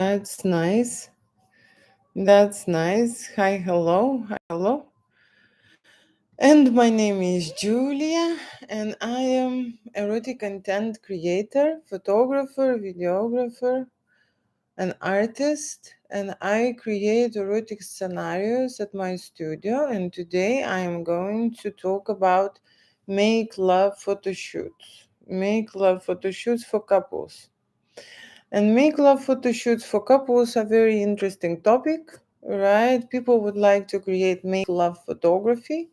That's nice. That's nice. Hi, hello. Hi, hello. And my name is Julia, and I am erotic content creator, photographer, videographer, an artist, and I create erotic scenarios at my studio. And today I am going to talk about make love photo shoots. Make love photo shoots for couples. And make love photo shoots for couples a very interesting topic, right? People would like to create make love photography,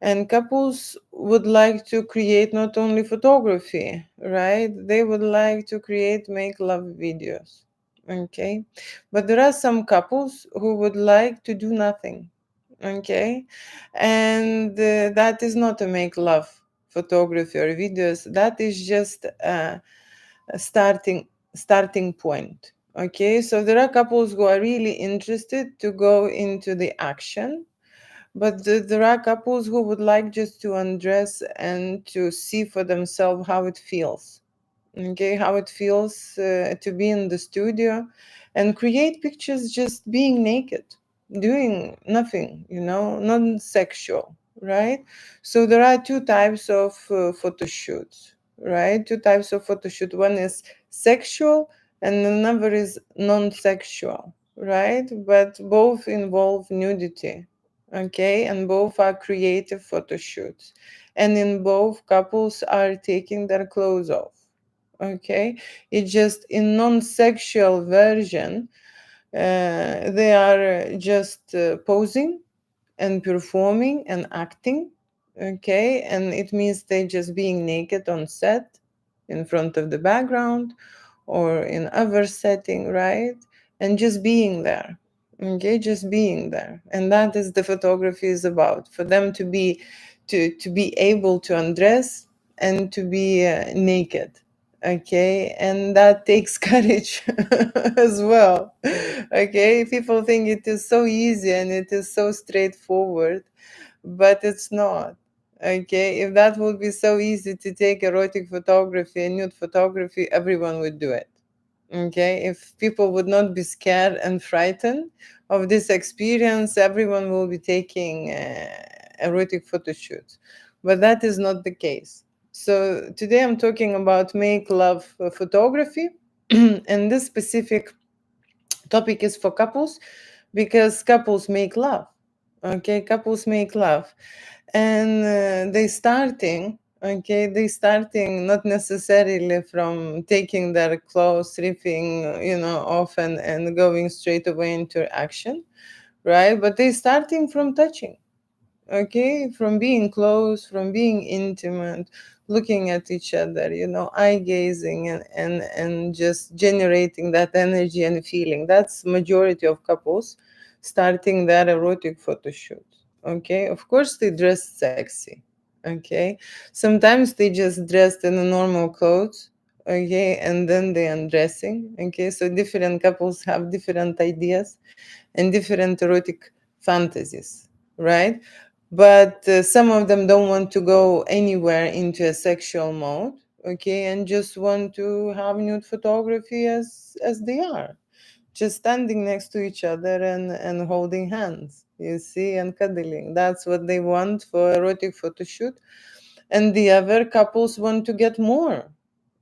and couples would like to create not only photography, right? They would like to create make love videos. Okay. But there are some couples who would like to do nothing. Okay. And that is not a make love photography or videos. That is just a starting point. Okay, so there are couples who are really interested to go into the action, but there are couples who would like just to undress and to see for themselves how it feels. Okay, how it feels to be in the studio and create pictures just being naked, doing nothing, non-sexual, right? So there are two types of photo shoots, right? Two types of photo shoot. One is sexual and another is non-sexual, right? But both involve nudity, okay? And both are creative photo shoots. And in both, couples are taking their clothes off. Okay, it's just in non-sexual version, they are just posing and performing and acting. Okay, and it means they just being naked on set in front of the background or in other setting, right? And just being there. Okay, just being there. And that is the photography is about, for them to be able to undress and to be naked. Okay, and that takes courage as well. Okay, people think it is so easy and it is so straightforward, but it's not. Okay, if that would be so easy to take erotic photography and nude photography, everyone would do it. Okay, if people would not be scared and frightened of this experience, everyone will be taking erotic photo shoots. But that is not the case. So today I'm talking about make love photography, and this specific topic is for couples because couples make love. Okay, couples make love, and they starting not necessarily from taking their clothes, stripping, off and going straight away into action, right? But they starting from touching, okay, from being close, from being intimate, looking at each other, eye gazing, and just generating that energy and feeling. That's majority of couples starting their erotic photo shoot. Okay, of course they dress sexy. Okay, sometimes they just dressed in a normal clothes. Okay, and then they undressing. Okay, so different couples have different ideas and different erotic fantasies, right? But some of them don't want to go anywhere into a sexual mode, okay, and just want to have nude photography as they are, just standing next to each other and holding hands, you see, and cuddling. That's what they want for erotic photo shoot. And the other couples want to get more,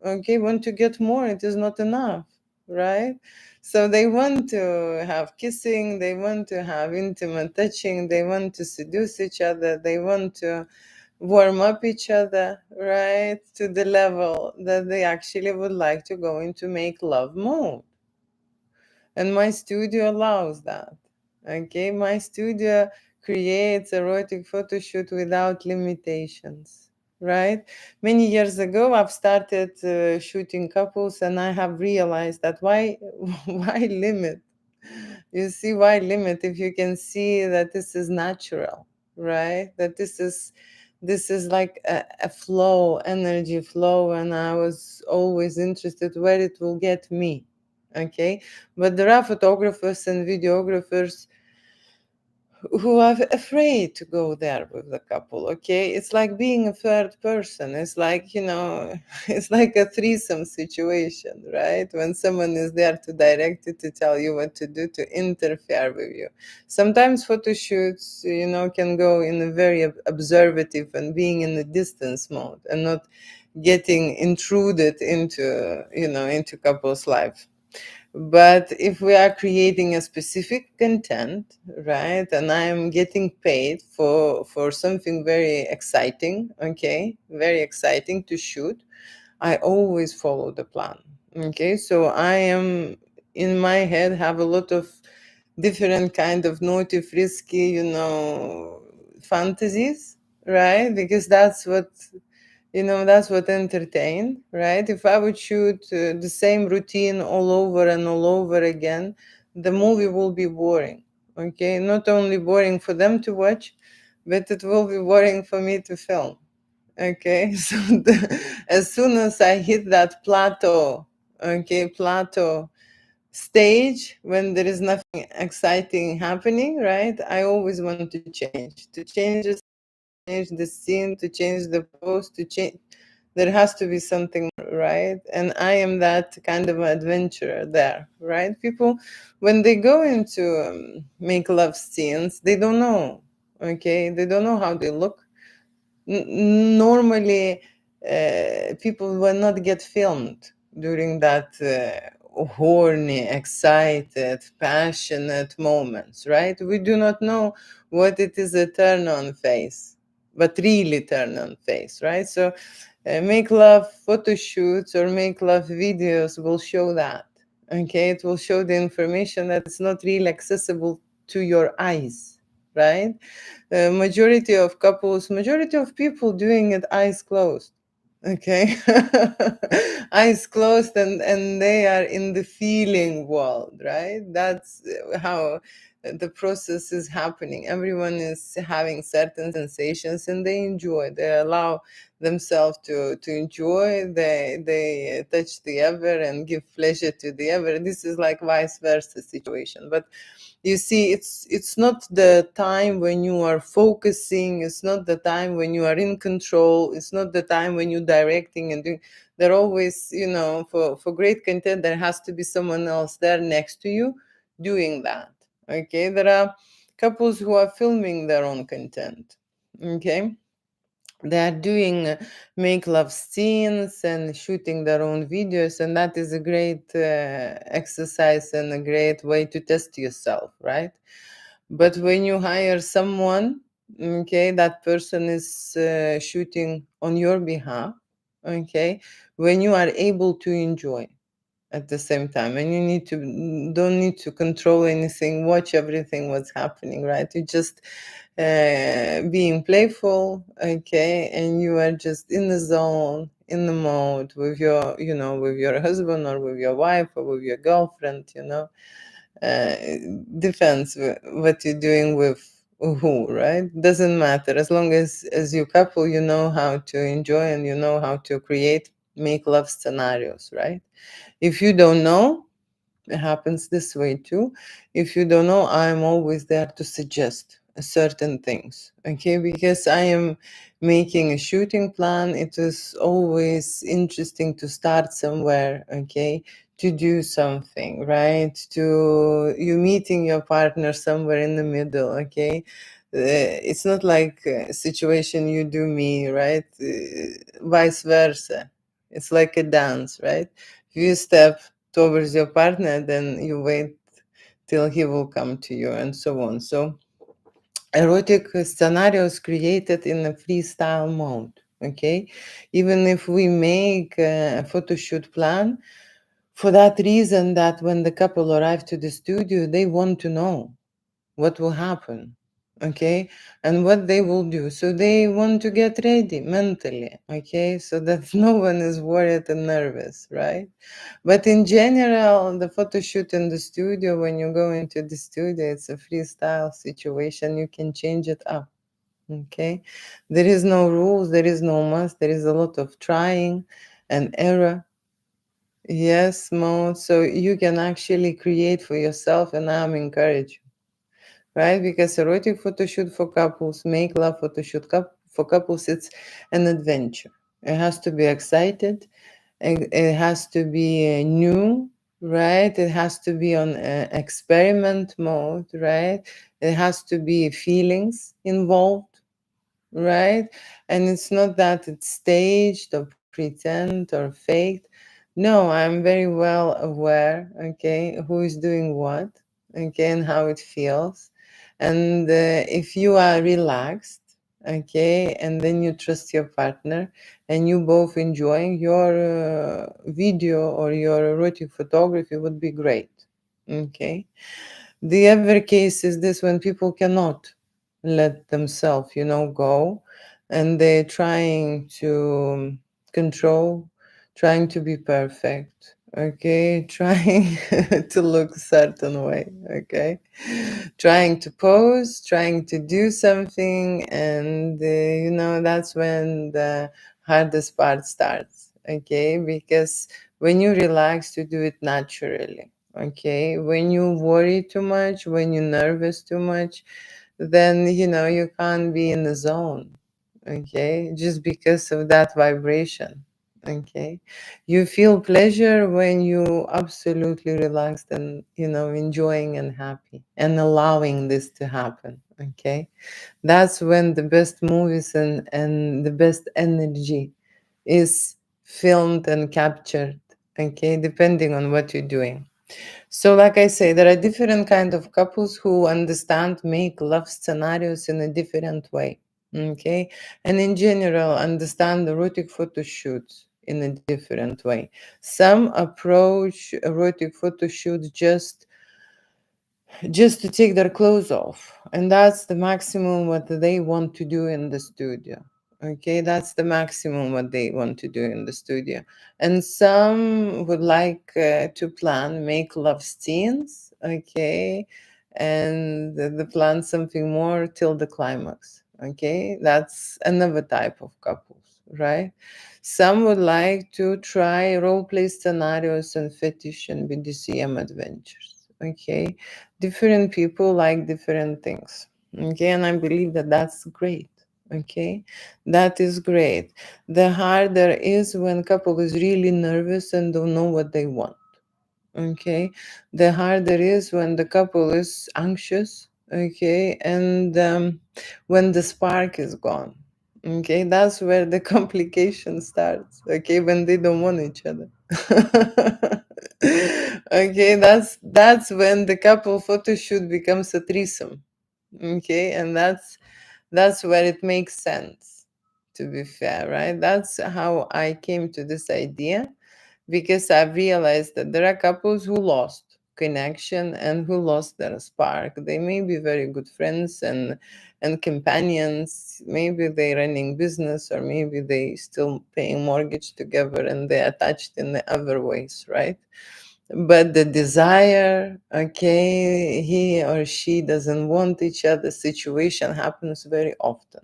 okay, want to get more. It is not enough, right? So they want to have kissing, they want to have intimate touching, they want to seduce each other, they want to warm up each other, right, to the level that they actually would like to go into make love mode. And my studio allows that. Okay, my studio creates erotic photo shoot without limitations, right? Many years ago I've started shooting couples, and I have realized that why why limit? You see, why limit if you can see that this is natural, right? That this is like a flow, energy flow, and I was always interested where it will get me. Okay, but there are photographers and videographers who are afraid to go there with the couple. Okay, it's like being a third person. It's like, it's like a threesome situation, right? When someone is there to direct you, to tell you what to do, to interfere with you. Sometimes photo shoots, can go in a very observative and being in the distance mode and not getting intruded into couple's life. But if we are creating a specific content, right, and I am getting paid for something very exciting, okay, very exciting to shoot, I always follow the plan. Okay, so I am in my head have a lot of different kind of naughty, frisky, fantasies, right? Because that's what entertained, right? If I would shoot the same routine all over and all over again, the movie will be boring. Okay, not only boring for them to watch, but it will be boring for me to film. Okay, so as soon as I hit that plateau, okay, plateau stage when there is nothing exciting happening, right? I always want to change the scene, to change the post, to change. There has to be something, right? And I am that kind of adventurer there, right? People, when they go into make love scenes, they don't know, okay? They don't know how they look. Normally, people will not get filmed during that horny, excited, passionate moments, right? We do not know what it is a turn on face, but really turn on face, right? So, make love photo shoots or make love videos will show that. Okay, it will show the information that it's not really accessible to your eyes, right? Majority of people doing it eyes closed. Okay, eyes closed, and they are in the feeling world, right? That's how the process is happening. Everyone is having certain sensations, and they enjoy. They allow themselves to enjoy. They touch the other and give pleasure to the other. This is like vice versa situation, but you see, it's not the time when you are focusing, it's not the time when you are in control, it's not the time when you're directing and doing. They're always, for great content, there has to be someone else there next to you doing that. Okay, there are couples who are filming their own content. Okay, they are doing make love scenes and shooting their own videos, and that is a great exercise and a great way to test yourself, right? But when you hire someone, okay, that person is shooting on your behalf, okay, when you are able to enjoy at the same time, and you don't need to control anything, watch everything what's happening, right? You just being playful, okay, and you are just in the zone, in the mode with your husband or with your wife or with your girlfriend, uh, depends what you're doing with who, right? Doesn't matter, as long as you couple, you know how to enjoy and you know how to create make love scenarios, right? If you don't know, it happens this way too. If you don't know, I'm always there to suggest certain things, okay? Because I am making a shooting plan. It is always interesting to start somewhere, okay? To do something, right? To you meeting your partner somewhere in the middle, okay? It's not like a situation you do me, right? Vice versa. It's like a dance, right? If you step towards your partner, then you wait till he will come to you, and so on. So erotic scenarios created in a freestyle mode, okay? Even if we make a photo shoot plan, for that reason, that when the couple arrive to the studio, they want to know what will happen, okay, and what they will do. So they want to get ready mentally, okay, so that no one is worried and nervous, right? But in general, the photo shoot in the studio, when you go into the studio, it's a freestyle situation. You can change it up, okay? There is no rules, there is no must, there is a lot of trying and error. Yes, mode. So you can actually create for yourself, and I'm encouraging, right? Because erotic photo shoot for couples, make love photo shoot for couples, it's an adventure. It has to be excited. It has to be new, right? It has to be on experiment mode, right? It has to be feelings involved, right? And it's not that it's staged or pretend or faked. No, I'm very well aware, okay, who is doing what, okay, and how it feels. And if you are relaxed, okay, and then you trust your partner and you both enjoying your video or your erotic photography would be great, okay. The other case is this when people cannot let themselves, go, and they're trying to control, trying to be perfect, okay, trying to look a certain way, okay, trying to pose, trying to do something, and that's when the hardest part starts, okay, because when you relax, you do it naturally. Okay, when you worry too much, when you're nervous too much, then you can't be in the zone. Okay, just because of that vibration. Okay, you feel pleasure when you absolutely relaxed and enjoying and happy and allowing this to happen. Okay, that's when the best movies and the best energy is filmed and captured. Okay, depending on what you're doing. So, like I say, there are different kind of couples who understand make love scenarios in a different way. Okay, and in general, understand erotic photo shoots in a different way. Some approach erotic photo shoots just to take their clothes off, and that's the maximum what they want to do in the studio. Okay, that's the maximum what they want to do in the studio. And some would like to plan make love scenes, okay, and the plan something more till the climax. Okay, that's another type of couples, right? Some would like to try role play scenarios and fetish and BDSM adventures. Okay, different people like different things. Okay, and I believe that that's great. Okay, that is great. The harder is when couple is really nervous and don't know what they want. Okay, the harder is when the couple is anxious. Okay, and when the spark is gone. Okay, that's where the complication starts. Okay, when they don't want each other. Okay, that's when the couple photo shoot becomes a threesome. Okay, and that's where it makes sense, to be fair, right? That's how I came to this idea, because I've realized that there are couples who lost connection and who lost their spark. They may be very good friends and companions. Maybe they running business, or maybe they still paying mortgage together and they're attached in the other ways, right? But the desire, okay, he or she doesn't want each other situation happens very often,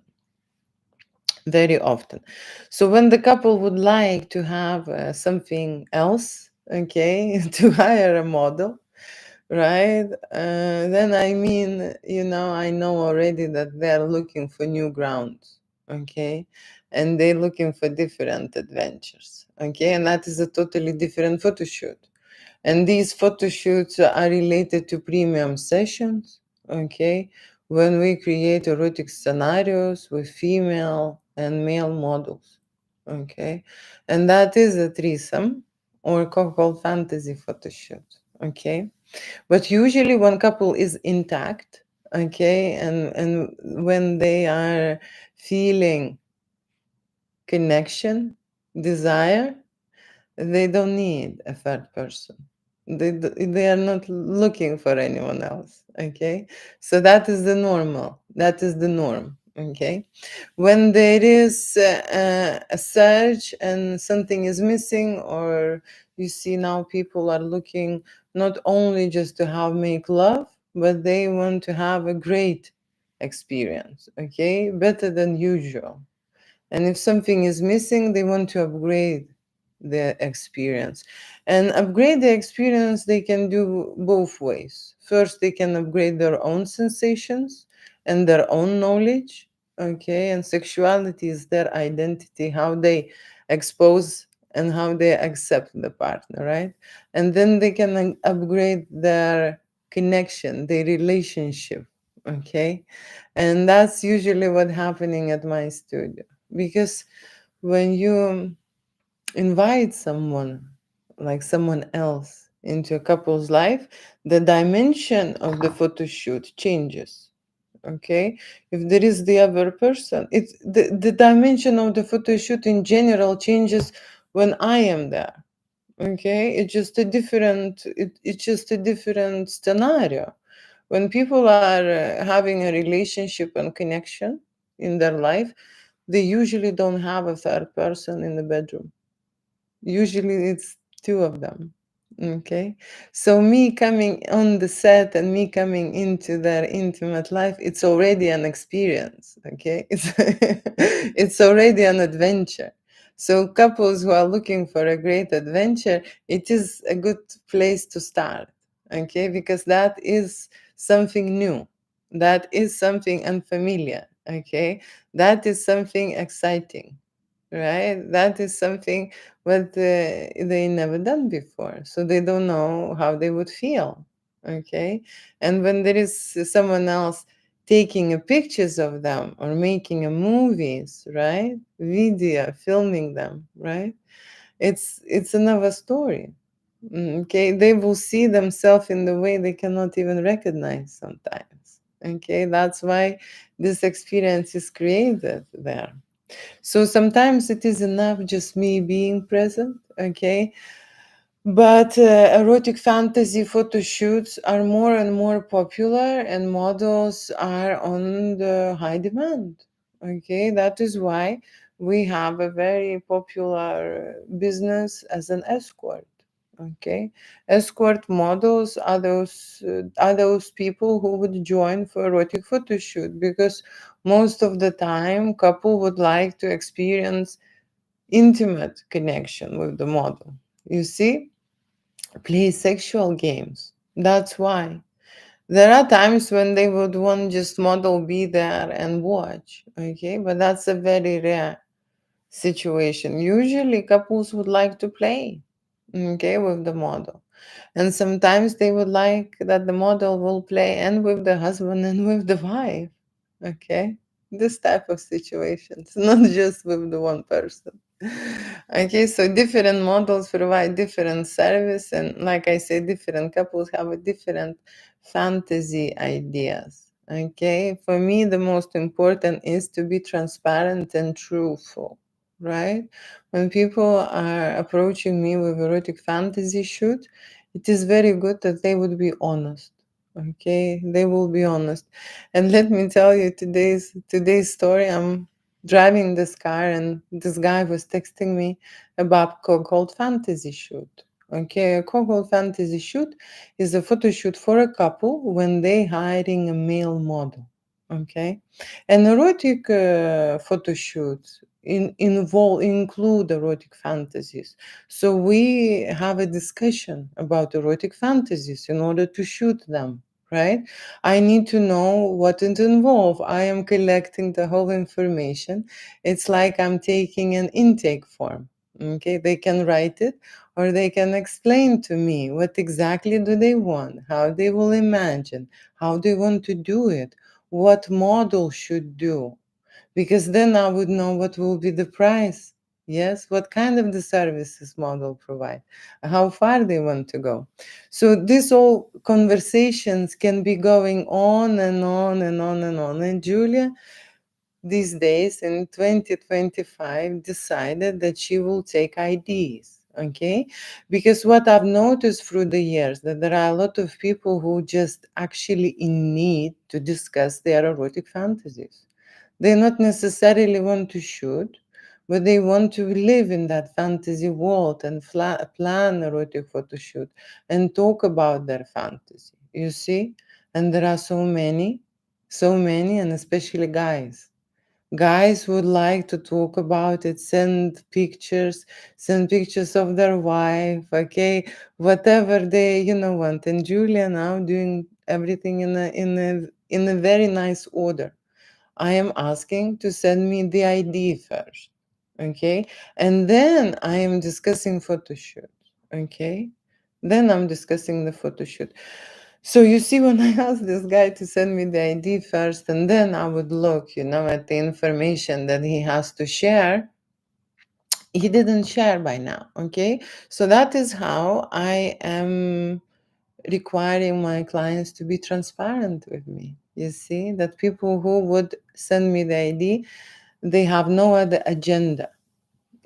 very often. So when the couple would like to have something else, okay, to hire a model, right? Then I mean, I know already that they're looking for new grounds, okay, and they're looking for different adventures, okay, and that is a totally different photo shoot. And these photo shoots are related to premium sessions, okay, when we create erotic scenarios with female and male models, okay, and that is a threesome or couple fantasy photo shoot, okay. But usually when couple is intact, okay, and when they are feeling connection, desire, they don't need a third person. They are not looking for anyone else. Okay, so that is the normal. That is the norm. Okay, when there is a surge and something is missing, or you see now people are looking not only just to have make love, but they want to have a great experience. Okay, better than usual. And if something is missing, they want to upgrade the experience. And upgrade the experience, they can do both ways. First, they can upgrade their own sensations and their own knowledge. Okay, and sexuality is their identity, how they expose and how they accept the partner, right? And then they can upgrade their connection, their relationship. Okay, and that's usually what happening at my studio, because when you invite someone, like someone else, into a couple's life, the dimension of the photo shoot changes. Okay, if there is the other person, it's the dimension of the photo shoot in general changes when I am there. Okay, it's just a different scenario. When people are having a relationship and connection in their life, they usually don't have a third person in the bedroom. Usually it's two of them. Okay. So me coming on the set and me coming into their intimate life, it's already an experience. Okay. It's already an adventure. So couples who are looking for a great adventure, it is a good place to start. Okay, because that is something new. That is something unfamiliar. Okay. That is something exciting, right? That is something what they never done before, so they don't know how they would feel. Okay, and when there is someone else taking pictures of them or making a movies, right, video, filming them, right, it's another story. Okay, they will see themselves in the way they cannot even recognize sometimes. Okay, that's why this experience is created there. So sometimes it is enough just me being present, okay? But erotic fantasy photo shoots are more and more popular, and models are on the high demand. Okay, that is why we have a very popular business as an escort. Okay, escort models are those people who would join for erotic photo shoot, because most of the time couple would like to experience intimate connection with the model. You see, play sexual games. That's why. There are times when they would want just model be there and watch, okay? But that's a very rare situation. Usually couples would like to play, okay, with the model. And sometimes they would like that the model will play and with the husband and with the wife, okay? This type of situations, not just with the one person. Okay, so different models provide different service, and like I said, different couples have a different fantasy ideas. Okay, for me, the most important is to be transparent and truthful, right? When people are approaching me with erotic fantasy shoot, it is very good that they would be honest. Okay, they will be honest. And let me tell you today's story. I'm driving this car and this guy was texting me about called fantasy shoot. Okay, a called fantasy shoot is a photo shoot for a couple when they hiring a male model. Okay, an erotic photo shoot include erotic fantasies. So we have a discussion about erotic fantasies in order to shoot them, right? I need to know what it involves. I am collecting the whole information. It's like I'm taking an intake form. Okay, they can write it or they can explain to me what exactly do they want, how they will imagine, how they want to do it, what model should do, because then I would know what will be the price. Yes, what kind of the services model provide, how far they want to go. So these all conversations can be going on and on and on and on. And Julia, these days in 2025, decided that she will take IDs. Okay, because what I've noticed through the years that there are a lot of people who just actually in need to discuss their erotic fantasies. They not necessarily want to shoot, but they want to live in that fantasy world and plan erotic photo shoot and talk about their fantasy. You see? And there are so many, and especially guys. Guys would like to talk about it, send pictures of their wife, okay, whatever they want. And Julia now doing everything in a very nice order. I am asking to send me the ID first, okay? And then I am discussing photo shoot, okay? Then I'm discussing the photo shoot. So you see, when I asked this guy to send me the ID first, and then I would look, at the information that he has to share, he didn't share by now, okay? So that is how I am requiring my clients to be transparent with me. You see, that people who would send me the ID, they have no other agenda.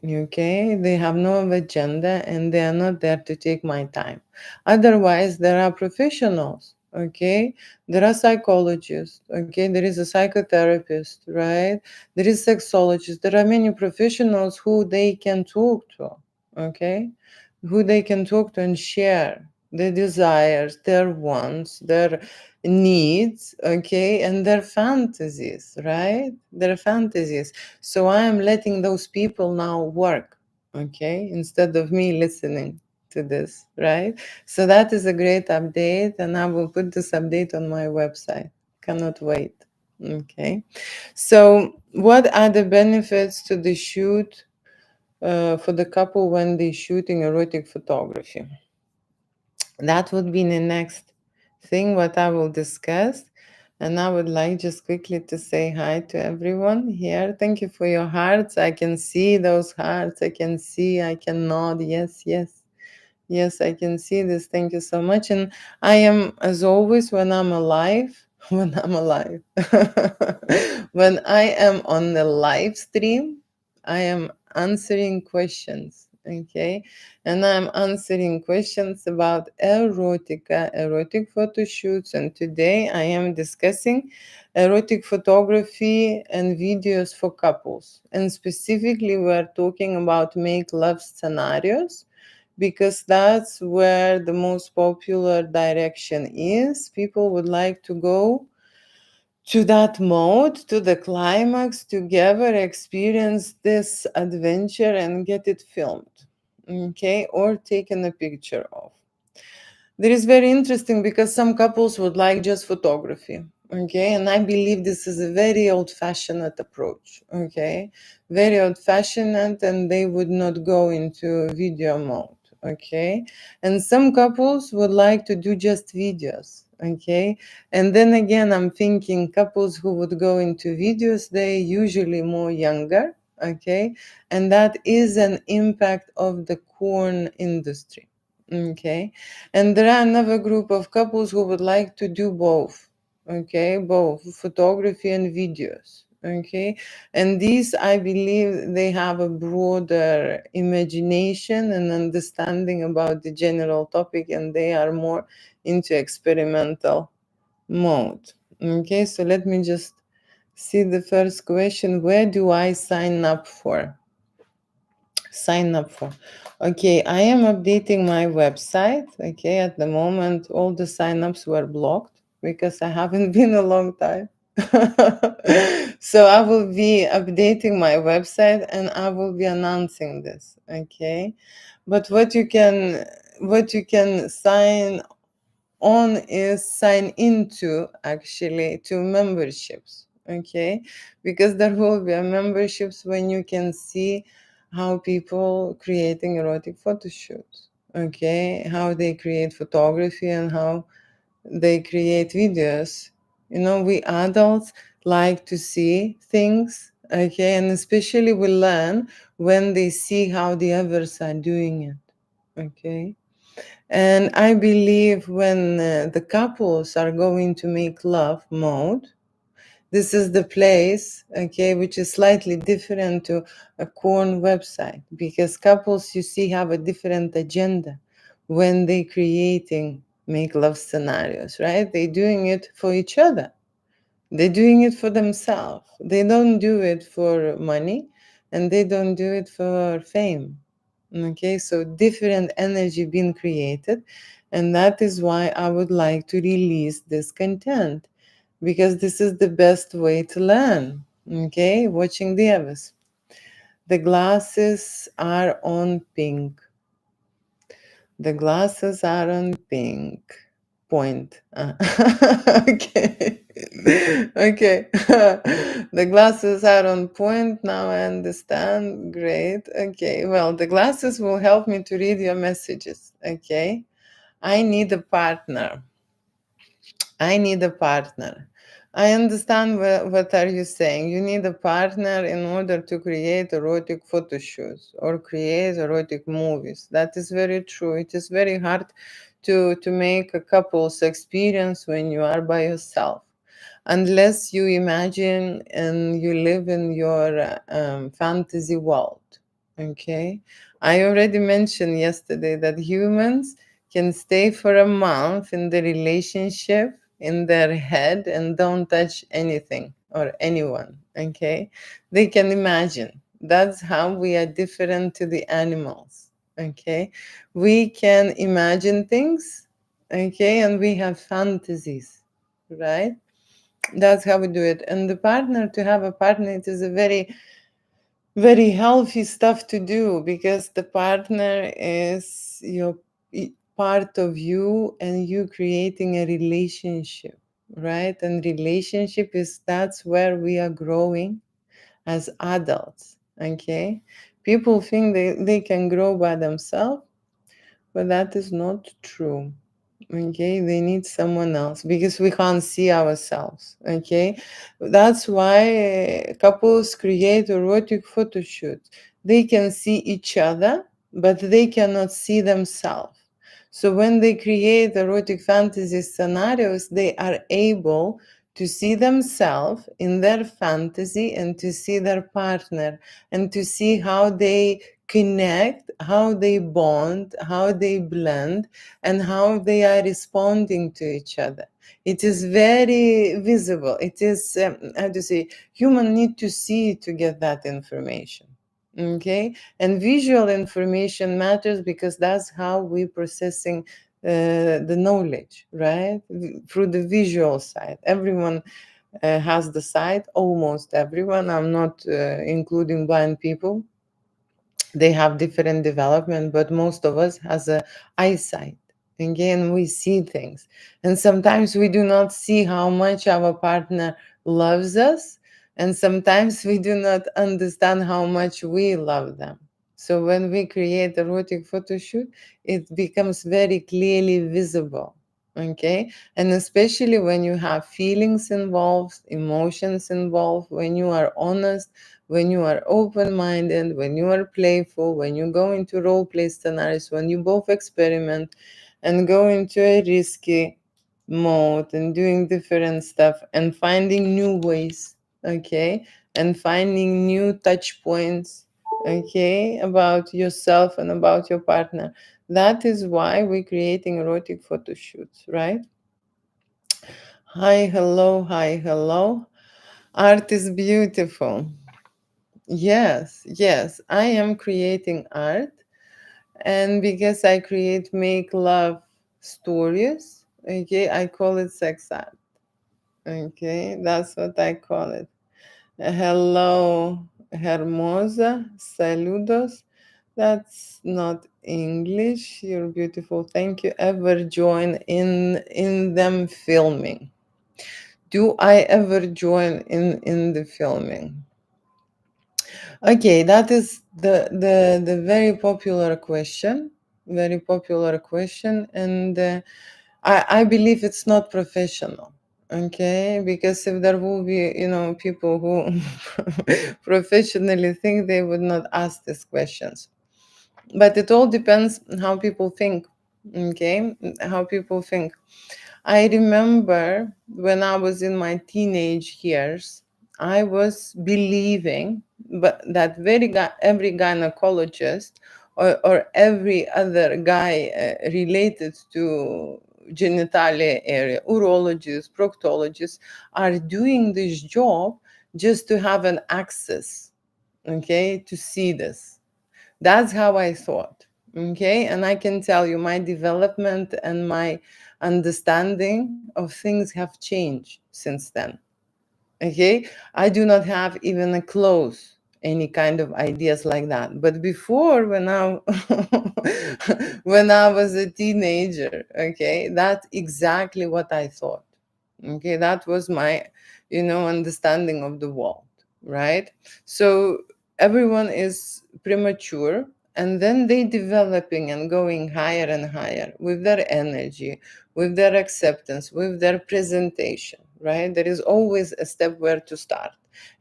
Okay, they have no agenda and they are not there to take my time. Otherwise, there are professionals. Okay, there are psychologists. Okay, there is a psychotherapist, right? There is sexologists. There are many professionals who they can talk to. Okay, who they can talk to and share their desires, their wants, their needs, okay, and their fantasies, right? Their fantasies. So I am letting those people now work, okay, instead of me listening to this, right? So that is a great update, and I will put this update on my website. Cannot wait. Okay. So, what are the benefits to the shoot for the couple when they shooting erotic photography? That would be the next thing what I will discuss. And I would like just quickly to say hi to everyone here. Thank you for your hearts. I can see those hearts. I can nod. Yes, yes. Yes, I can see this. Thank you so much. And I am, as always, when I'm alive, when I'm alive, when I am on the live stream, I am answering questions. Okay. And I'm answering questions about erotica, erotic photo shoots. And today I am discussing erotic photography and videos for couples. And specifically, we're talking about make love scenarios because that's where the most popular direction is. People would like to go to that mode, to the climax, together, experience this adventure and get it filmed, okay, or taken a picture of. There is very interesting because some couples would like just photography, okay, and I believe this is a very old-fashioned approach, okay, very old-fashioned, and they would not go into video mode, okay, and some couples would like to do just videos, okay, and then again I'm thinking couples who would go into videos, they usually more younger, okay, and that is an impact of the porn industry. Okay, and there are another group of couples who would like to do both. Okay, both photography and videos. Okay, and these, I believe, they have a broader imagination and understanding about the general topic, and they are more into experimental mode. Okay, so let me just see the first question. Where do I sign up for? Sign up for. Okay, I am updating my website. Okay, at the moment, all the signups were blocked because I haven't been a long time. So I will be updating my website and I will be announcing this. Okay, but what you can sign on is sign into actually to memberships, okay, because there will be a memberships when you can see how people creating erotic photo shoots, okay, how they create photography and how they create videos. We adults like to see things, okay, and especially we learn when they see how the others are doing it, okay. And I believe when the couples are going to make love mode, this is the place, okay, which is slightly different to a corn website because couples, you see, have a different agenda when they creating make love scenarios, right? They're doing it for each other. They're doing it for themselves. They don't do it for money and they don't do it for fame. Okay, so different energy being created, and that is why I would like to release this content because this is the best way to learn. Okay, watching the abyss. The glasses are on pink. The glasses are on pink. Point. Okay. Okay. The glasses are on point. Now I understand. Great. Okay. Well, the glasses will help me to read your messages. Okay. I need a partner. I need a partner. I understand what are you saying. You need a partner in order to create erotic photo shoots or create erotic movies. That is very true. It is very hard to make a couple's experience when you are by yourself. Unless you imagine and you live in your fantasy world. Okay. I already mentioned yesterday that humans can stay for a month in the relationship in their head and don't touch anything or anyone. Okay. They can imagine. That's how we are different to the animals. Okay. We can imagine things. Okay. And we have fantasies. Right. That's how we do it. And the partner, to have a partner, it is a very, very healthy stuff to do because the partner is your part of you and you creating a relationship, right? And relationship is that's where we are growing as adults. Okay. People think they can grow by themselves, but that is not true. Okay, they need someone else because we can't see ourselves. Okay, that's why couples create erotic photo shoots. They can see each other, but they cannot see themselves. So when they create erotic fantasy scenarios, they are able to see themselves in their fantasy and to see their partner and to see how they connect, how they bond, how they blend, and how they are responding to each other. It is very visible. It is, how to say, human need to see to get that information. Okay, and visual information matters because that's how we processing the knowledge, right? Through the visual side. Everyone has the side, almost everyone. I'm not including blind people. They have different development, but most of us has a eyesight. Again, we see things, and sometimes we do not see how much our partner loves us, and sometimes we do not understand how much we love them. So when we create erotic photo shoot, it becomes very clearly visible. Okay, and especially when you have feelings involved, emotions involved, when you are honest, when you are open minded, when you are playful, when you go into role play scenarios, when you both experiment and go into a risky mode and doing different stuff and finding new ways, okay, and finding new touch points, okay, about yourself and about your partner. That is why we're creating erotic photo shoots, right? Hi, hello, hi, hello. Art is beautiful. Yes, yes, I am creating art, and because I create make love stories, okay, I call it sex art. Okay, that's what I call it. Hello, hermosa, saludos. That's not English. You're beautiful. Thank you. Ever join in them filming? Do I ever join in the filming? Okay, that is the very popular question, very popular question, and I believe it's not professional. Okay, because if there will be, people who professionally think, they would not ask these questions. But it all depends on how people think. Okay, how people think. I remember when I was in my teenage years, I was believing but that every gynecologist or every other guy related to genitalia area, urologists, proctologists, are doing this job just to have an access, okay, to see this. That's how I thought. Okay. And I can tell you my development and my understanding of things have changed since then. Okay, I do not have even a close any kind of ideas like that. But before, when I when I was a teenager, okay, that's exactly what I thought. Okay, that was my, understanding of the world, right? So everyone is premature, and then they developing and going higher and higher with their energy, with their acceptance, with their presentation, right? There is always a step where to start,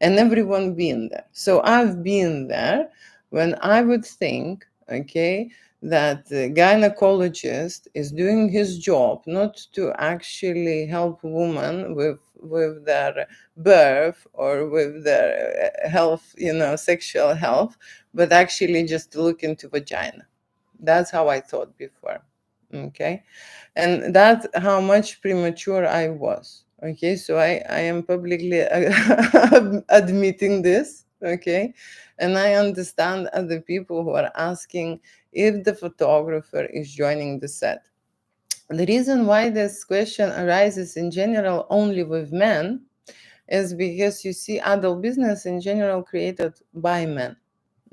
and everyone been there. So I've been there when I would think, okay, that the gynecologist is doing his job not to actually help women with their birth or with their health, sexual health, but actually just to look into vagina. That's how I thought before. Okay. And that's how much premature I was. Okay. So I am publicly admitting this. Okay. And I understand other people who are asking if the photographer is joining the set. The reason why this question arises in general only with men is because you see adult business in general created by men.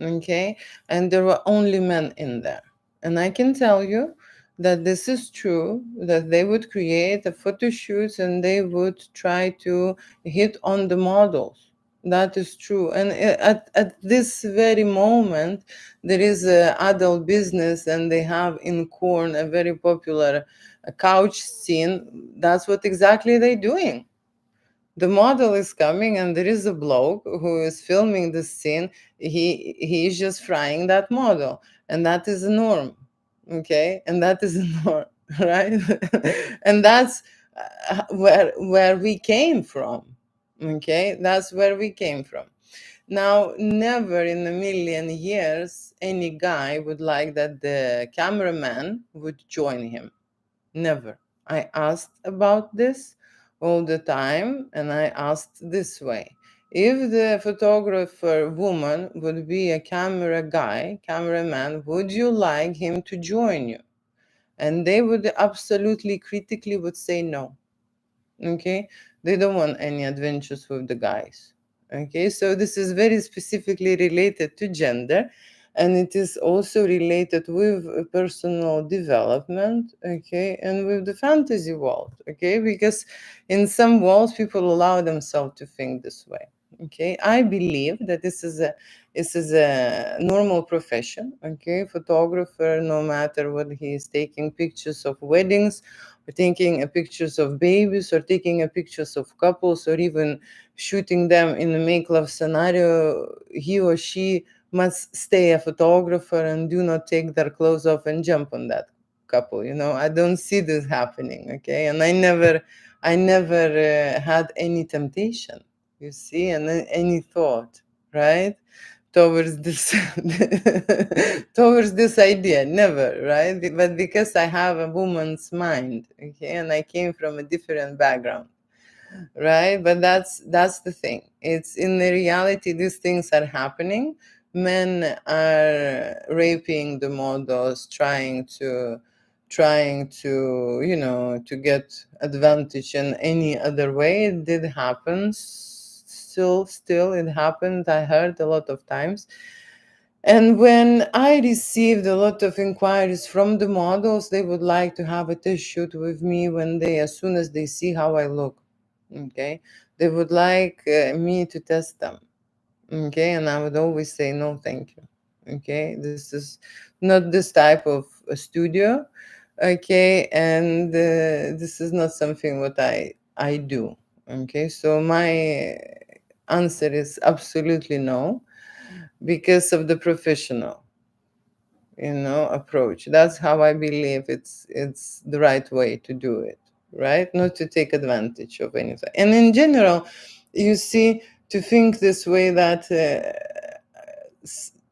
Okay, and there were only men in there, and I can tell you that this is true, that they would create a photo shoots and they would try to hit on the models. That is true. And at this very moment there is a adult business, and they have in Corn a very popular couch scene. That's what exactly they're doing. The model is coming, and there is a bloke who is filming the scene. He is just frying that model, and that is a norm. Okay, and that is a norm, right? And that's where we came from. Okay, that's where we came from. Now, never in a million years any guy would like that the cameraman would join him. Never. I asked about this all the time, and I asked this way. If the photographer woman would be a camera guy, cameraman, would you like him to join you? And they would absolutely critically would say no. Okay, they don't want any adventures with the guys. Okay, so this is very specifically related to gender, and it is also related with personal development, okay, and with the fantasy world, okay, because in some worlds people allow themselves to think this way. Okay, I believe that this is a normal profession. Okay, photographer, no matter what, he is taking pictures of weddings, or taking pictures of babies, or taking pictures of couples, or even shooting them in a make love scenario. He or she must stay a photographer and do not take their clothes off and jump on that couple. I don't see this happening. Okay, and I never had any temptation, you see, and any thought, right, towards this towards this idea. Never, right? But because I have a woman's mind, okay, and I came from a different background, right? But that's the thing. It's in the reality these things are happening. Men are raping the models, trying to to get advantage in any other way. It did happen. Still it happened. I heard a lot of times. And when I received a lot of inquiries from the models, they would like to have a test shoot with me when as soon as they see how I look. Okay, they would like me to test them. Okay, and I would always say no, thank you. Okay, this is not this type of a studio. Okay, and this is not something what I do. Okay, so my answer is absolutely no, because of the professional approach. That's how I believe it's the right way to do it, right? Not to take advantage of anything. And in general, you see, to think this way, that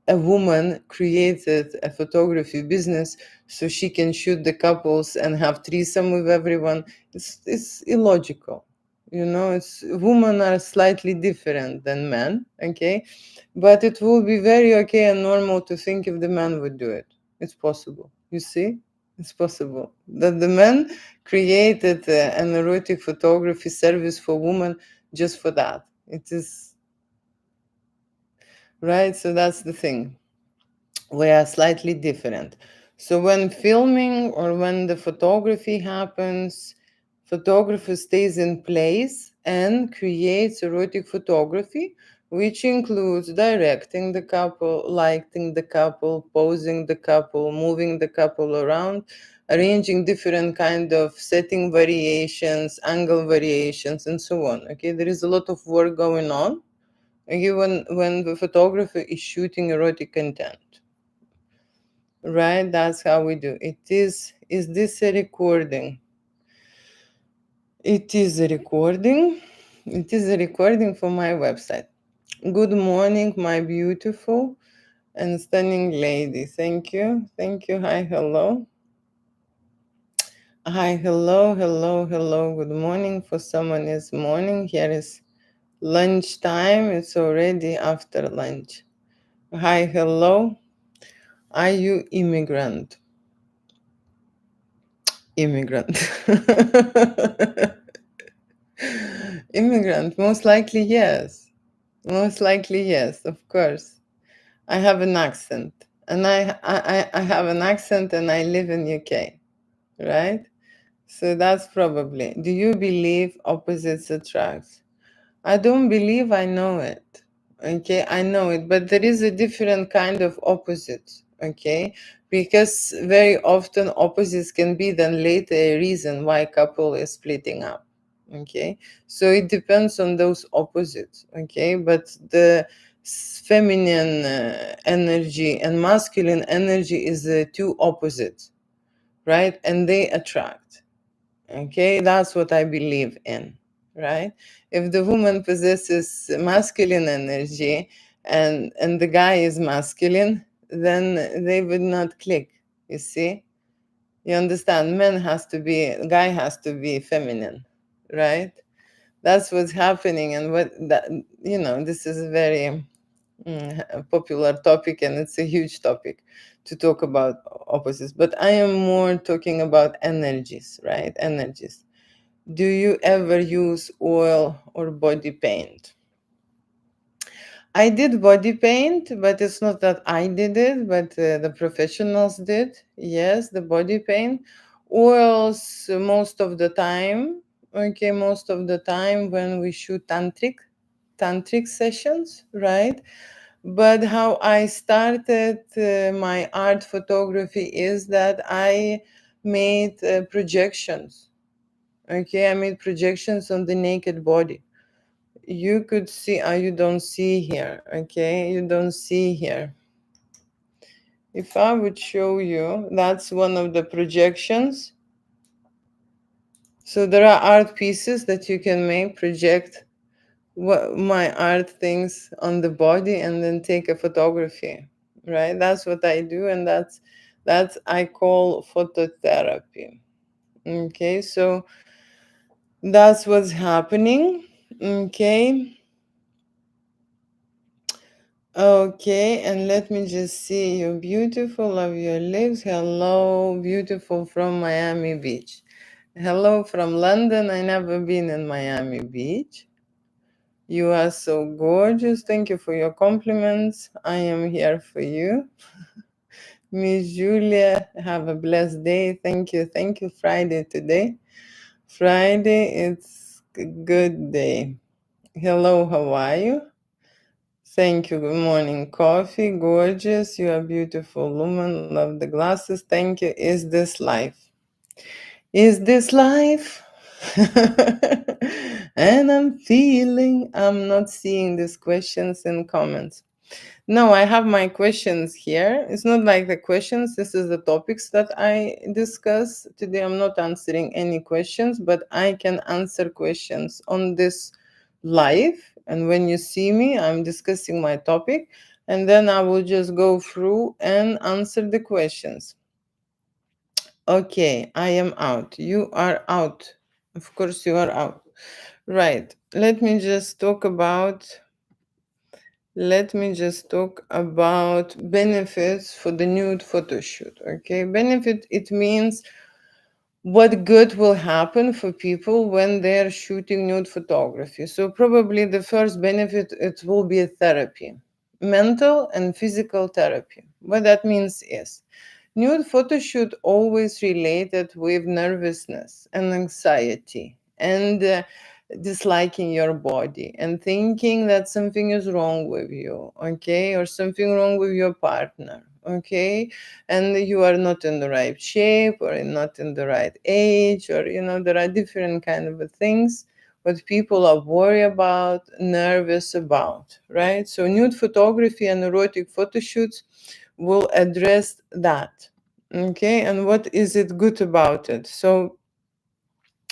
a woman created a photography business so she can shoot the couples and have threesome with everyone, it's illogical. It's women are slightly different than men. Okay, but it will be very okay and normal to think if the man would do it. It's possible. You see? It's possible that the man created an erotic photography service for women just for that. It is, right? So that's the thing. We are slightly different. So when filming or when the photography happens, photographer stays in place and creates erotic photography, which includes directing the couple, lighting the couple, posing the couple, moving the couple around, arranging different kind of setting variations, angle variations, and so on. Okay, there is a lot of work going on. Okay, when the photographer is shooting erotic content. Right, that's how we do. Is this a recording? It is a recording. It is a recording for my website. Good morning, my beautiful and stunning lady. Thank you. Thank you. Hi, hello. Hi, hello, hello, hello. Good morning. For someone is morning. Here is lunchtime. It's already after lunch. Hi, hello. Are you immigrant? Immigrant. Immigrant, most likely yes. Most likely yes, of course. I have an accent. And I have an accent and I live in UK, right? So that's probably. Do you believe opposites attract? I don't believe I know it. Okay, I know it, but there is a different kind of opposite. Okay, because very often opposites can be then later a reason why couple is splitting up. Okay, so it depends on those opposites. Okay, but the feminine energy and masculine energy is the two opposites, right? And they attract. Okay, that's what I believe in, right? If the woman possesses masculine energy and the guy is masculine, then they would not click. You see, you understand? Guy has to be feminine, right? That's what's happening, and what that this is a very a popular topic, and it's a huge topic to talk about opposites. But I am more talking about energies, right? Energies. Do you ever use oil or body paint? I did body paint, but it's not that I did it, but the professionals did. Yes, the body paint. Oils most of the time. Okay, most of the time when we shoot tantric sessions, right? But how I started my art photography is that I made projections. Okay, I made projections on the naked body. You could see, you don't see here. Okay, you don't see here. If I would show you, that's one of the projections. So there are art pieces that you can make, project what my art things on the body, and then take a photography. Right, that's what I do, and that's I call phototherapy. Okay, so that's what's happening. Okay. Okay, and let me just see you. Beautiful of your lips. Hello, beautiful from Miami Beach. Hello from London. I never been in Miami Beach. You are so gorgeous. Thank you for your compliments. I am here for you. Miss Julia, have a blessed day. Thank you. Thank you. Friday today. Friday, it's a good day. Hello, how are you? Thank you. Good morning. Coffee, gorgeous. You are a beautiful woman. Love the glasses. Thank you. Is this life? Is this life? And I'm not seeing these questions and comments. No, I have my questions here. It's not like the questions, this is the topics that I discuss. Today I'm not answering any questions, but I can answer questions on this live. And when you see me, I'm discussing my topic, and then I will just go through and answer the questions. Okay, I am out. You are out. Of course, you are out. Right. Let me just talk about benefits for the nude photo shoot. Okay, benefit, it means what good will happen for people when they're shooting nude photography. So probably the first benefit, it will be a therapy, mental and physical therapy. What that means is nude photo shoot always related with nervousness and anxiety and disliking your body and thinking that something is wrong with you, okay, or something wrong with your partner, okay, and you are not in the right shape or not in the right age, or there are different kind of things what people are worried about, nervous about, right? So nude photography and erotic photo shoots will address that, okay. And what is it good about it? So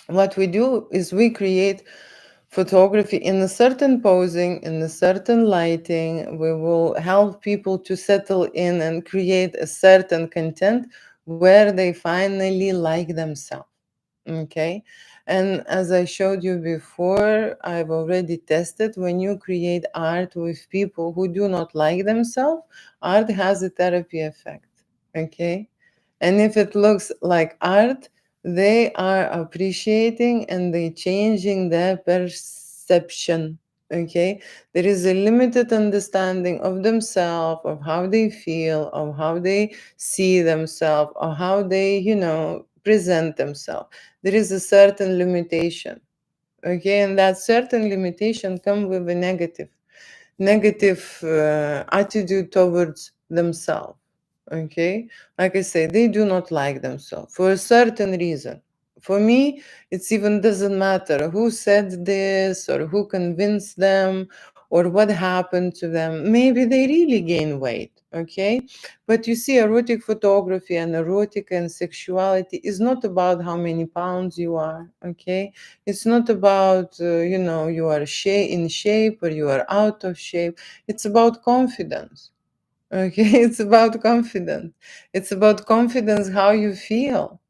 what we do is we create photography in a certain posing, in a certain lighting. We will help people to settle in and create a certain content where they finally like themselves, okay. And as I showed you before, I've already tested, when you create art with people who do not like themselves, art has a therapy effect, okay. And if it looks like art, they are appreciating and they changing their perception, okay. There is a limited understanding of themselves, of how they feel, of how they see themselves, or how they present themselves. There is a certain limitation, okay. And that certain limitation come with a negative attitude towards themselves, okay. Like I say, they do not like themselves for a certain reason. For me, it's even doesn't matter who said this or who convinced them or what happened to them. Maybe they really gain weight, okay. But you see, erotic photography and erotic and sexuality is not about how many pounds you are, okay. It's not about you are in shape or you are out of shape. It's about confidence, okay. It's about confidence. It's about confidence, how you feel,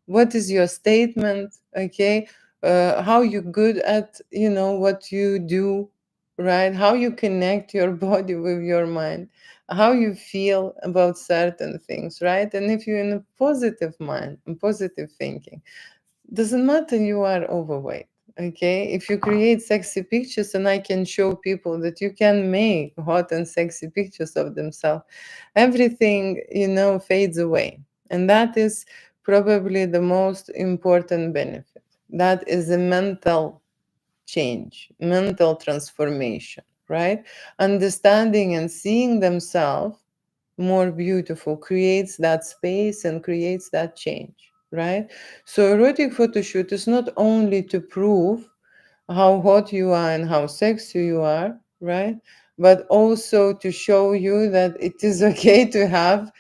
what is your statement, okay. How you good at what you do, right? How you connect your body with your mind, how you feel about certain things, right? And if you're in a positive mind and positive thinking, doesn't matter you are overweight, okay. If you create sexy pictures, and I can show people that you can make hot and sexy pictures of themselves, everything fades away. And that is probably the most important benefit. That is a mental change, mental transformation, right? Understanding and seeing themselves more beautiful creates that space and creates that change, right? So erotic photo shoot is not only to prove how hot you are and how sexy you are, right? But also to show you that it is okay to have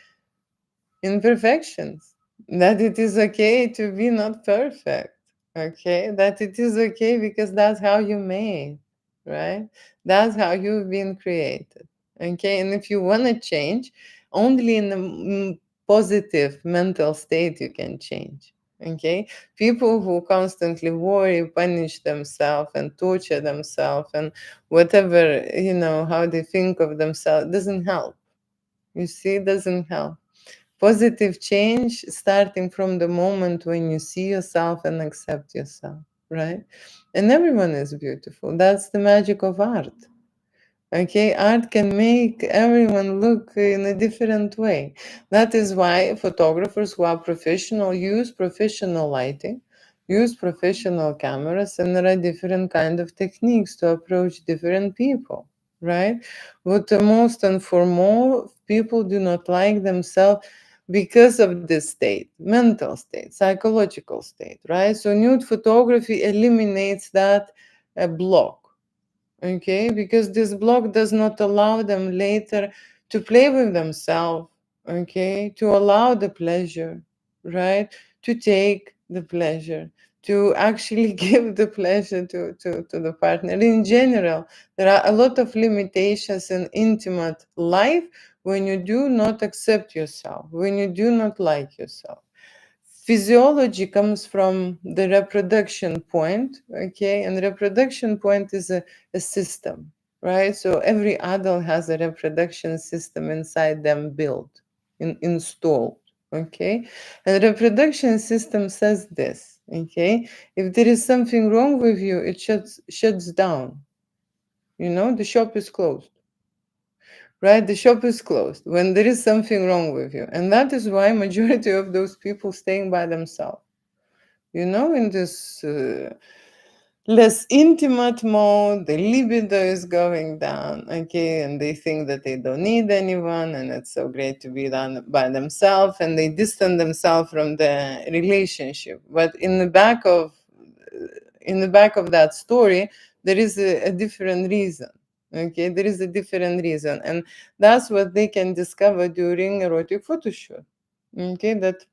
imperfections, that it is okay to be not perfect, okay? That it is okay because that's how you made, right? That's how you've been created, okay? And if you want to change, only in a positive mental state you can change, okay? People who constantly worry, punish themselves, and torture themselves, and whatever, how they think of themselves, doesn't help. You see, doesn't help. Positive change starting from the moment when you see yourself and accept yourself, right? And everyone is beautiful. That's the magic of art. Okay, art can make everyone look in a different way. That is why photographers who are professional use professional lighting, use professional cameras, and there are different kind of techniques to approach different people, right? But the most and foremost, people do not like themselves because of this state, mental state, psychological state, right? So nude photography eliminates that block, okay, because this block does not allow them later to play with themselves, okay, to allow the pleasure, right, to take the pleasure, to actually give the pleasure to the partner. In general, there are a lot of limitations in intimate life when you do not accept yourself, when you do not like yourself. Physiology comes from the reproduction point, okay, and reproduction point is a system, right? So every adult has a reproduction system inside them built, installed, Okay, and reproduction system says this. Okay, if there is something wrong with you, it shuts down. The shop is closed, right? The shop is closed when there is something wrong with you, and that is why majority of those people staying by themselves. In this less intimate mode, the libido is going down, okay, and they think that they don't need anyone, and it's so great to be done by themselves, and they distance themselves from the relationship. But in the back of that story, there is a different reason. Okay, there is a different reason, and that's what they can discover during erotic photo shoot. Okay, that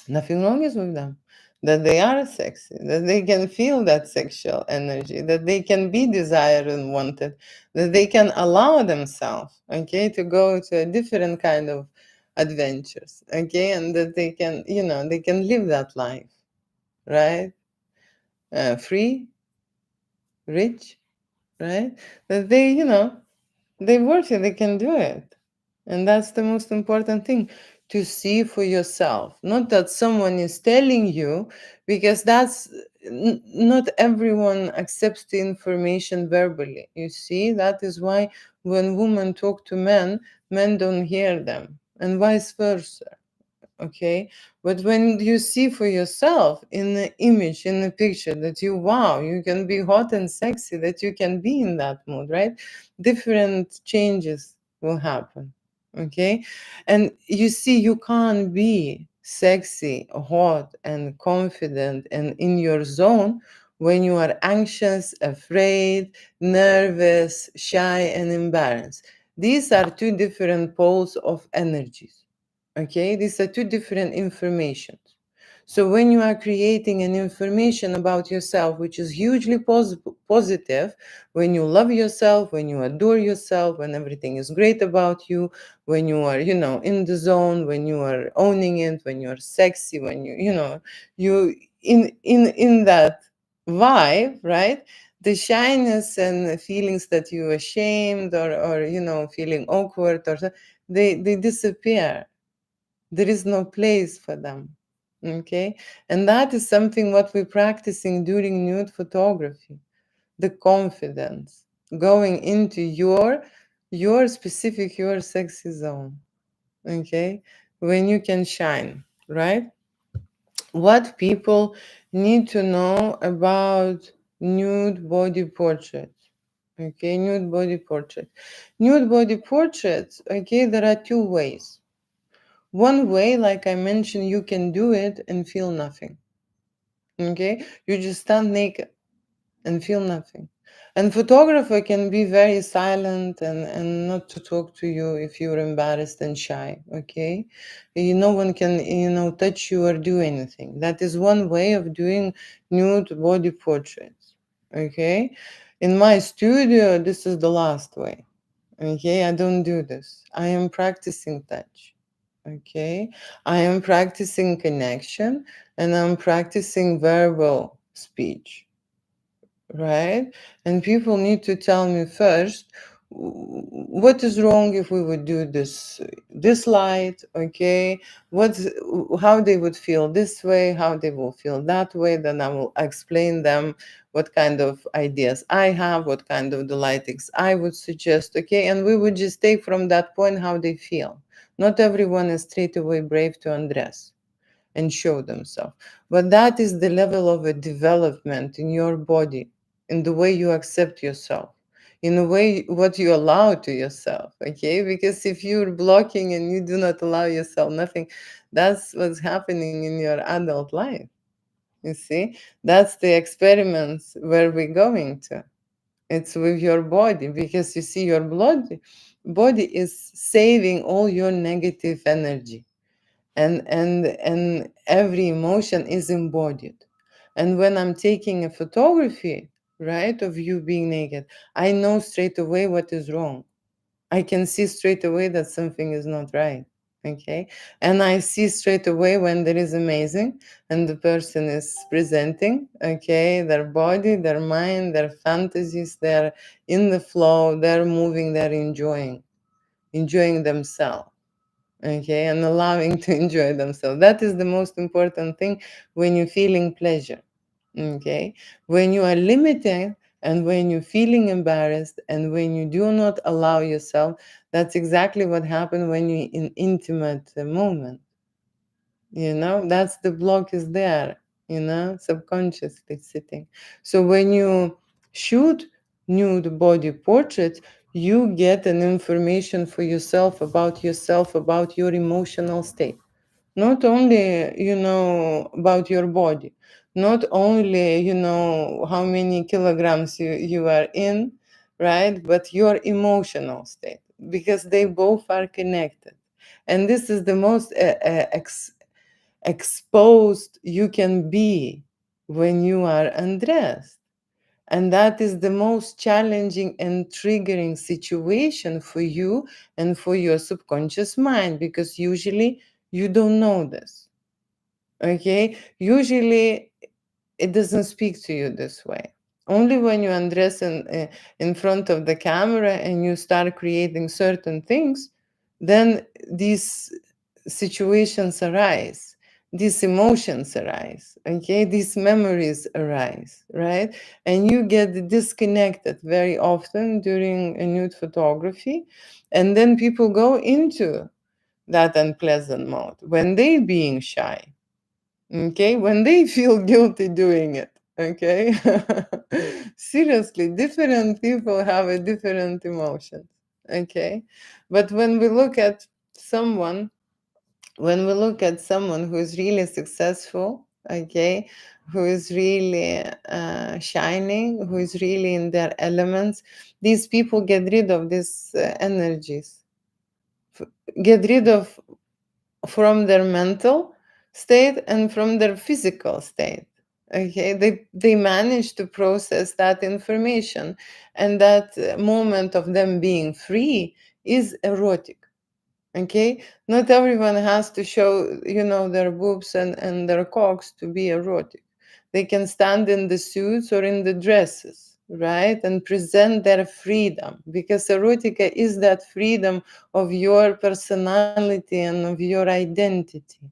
nothing wrong is with them, that they are sexy, that they can feel that sexual energy, that they can be desired and wanted, that they can allow themselves, okay, to go to a different kind of adventures, okay, and that they can live that life, right? Free, rich, right? That they worth it, they can do it. And that's the most important thing, to see for yourself. Not that someone is telling you, because not everyone accepts the information verbally. You see, that is why when women talk to men, men don't hear them, and vice versa. Okay, but when you see for yourself in the image, in the picture, that you can be hot and sexy, that you can be in that mood, right? Different changes will happen. Okay, and you see, you can't be sexy, hot, and confident and in your zone when you are anxious, afraid, nervous, shy, and embarrassed. These are two different poles of energies. Okay, these are two different informations. So when you are creating an information about yourself which is hugely positive, when you love yourself, when you adore yourself, when everything is great about you, when you are in the zone, when you are owning it, when you are sexy, when you in that vibe, right? The shyness and the feelings that you ashamed, or feeling awkward, or they disappear. There is no place for them. Okay, and that is something what we're practicing during nude photography. The confidence, going into your specific, your sexy zone. Okay, when you can shine, right? What people need to know about nude body portraits. Okay, nude body portrait. Nude body portraits, okay, there are two ways. One way, like I mentioned, you can do it and feel nothing. Okay? You just stand naked and feel nothing. And photographer can be very silent and not to talk to you if you're embarrassed and shy. Okay? No one can, touch you or do anything. That is one way of doing nude body portraits. Okay? In my studio, this is the last way. Okay? I don't do this. I am practicing touch. Okay, I am practicing connection, and I'm practicing verbal speech, right? And people need to tell me first, what is wrong if we would do this light, okay? How they would feel this way, how they will feel that way. Then I will explain them what kind of ideas I have, what kind of the lightings I would suggest, okay? And we would just take from that point how they feel. Not everyone is straight away brave to undress and show themselves. But that is the level of a development in your body, in the way you accept yourself, in the way what you allow to yourself. Okay, because if you're blocking and you do not allow yourself nothing, that's what's happening in your adult life. You see, that's the experiments where we're going to. It's with your body, because you see, your body is saving all your negative energy, and every emotion is embodied. And when I'm taking a photography, right, of you being naked, I know straight away what is wrong. I can see straight away that something is not right. Okay, and I see straight away when there is amazing and the person is presenting, okay, their body, their mind, their fantasies, they're in the flow, they're moving, they're enjoying themselves. okay, and allowing to enjoy themselves. That is the most important thing when you're feeling pleasure, okay? When you are limited and when you're feeling embarrassed and when you do not allow yourself, that's exactly what happens when you're in intimate moment. That's the block is there, subconsciously sitting. So when you shoot nude body portraits, you get an information for yourself, about your emotional state. Not only, about your body, not only, how many kilograms you are in, right? But your emotional state, because they both are connected. And this is the most exposed you can be when you are undressed. And that is the most challenging and triggering situation for you and for your subconscious mind, because usually you don't know this. Okay? Usually it doesn't speak to you this way. Only when you undress in front of the camera and you start creating certain things, then these situations arise, these emotions arise, okay, these memories arise, right? And you get disconnected very often during a nude photography, and then people go into that unpleasant mode when they being shy, okay, when they feel guilty doing it, okay. Seriously, different people have a different emotions, okay. But someone when we look at someone who is really successful, okay, who is really shining, who is really in their elements, these people get rid of these energies, f- get rid of from their mental state and from their physical state. Okay, they manage to process that information, and that moment of them being free is erotic. Okay, not everyone has to show, their boobs and their cocks to be erotic. They can stand in the suits or in the dresses, right, and present their freedom, because erotica is that freedom of your personality and of your identity.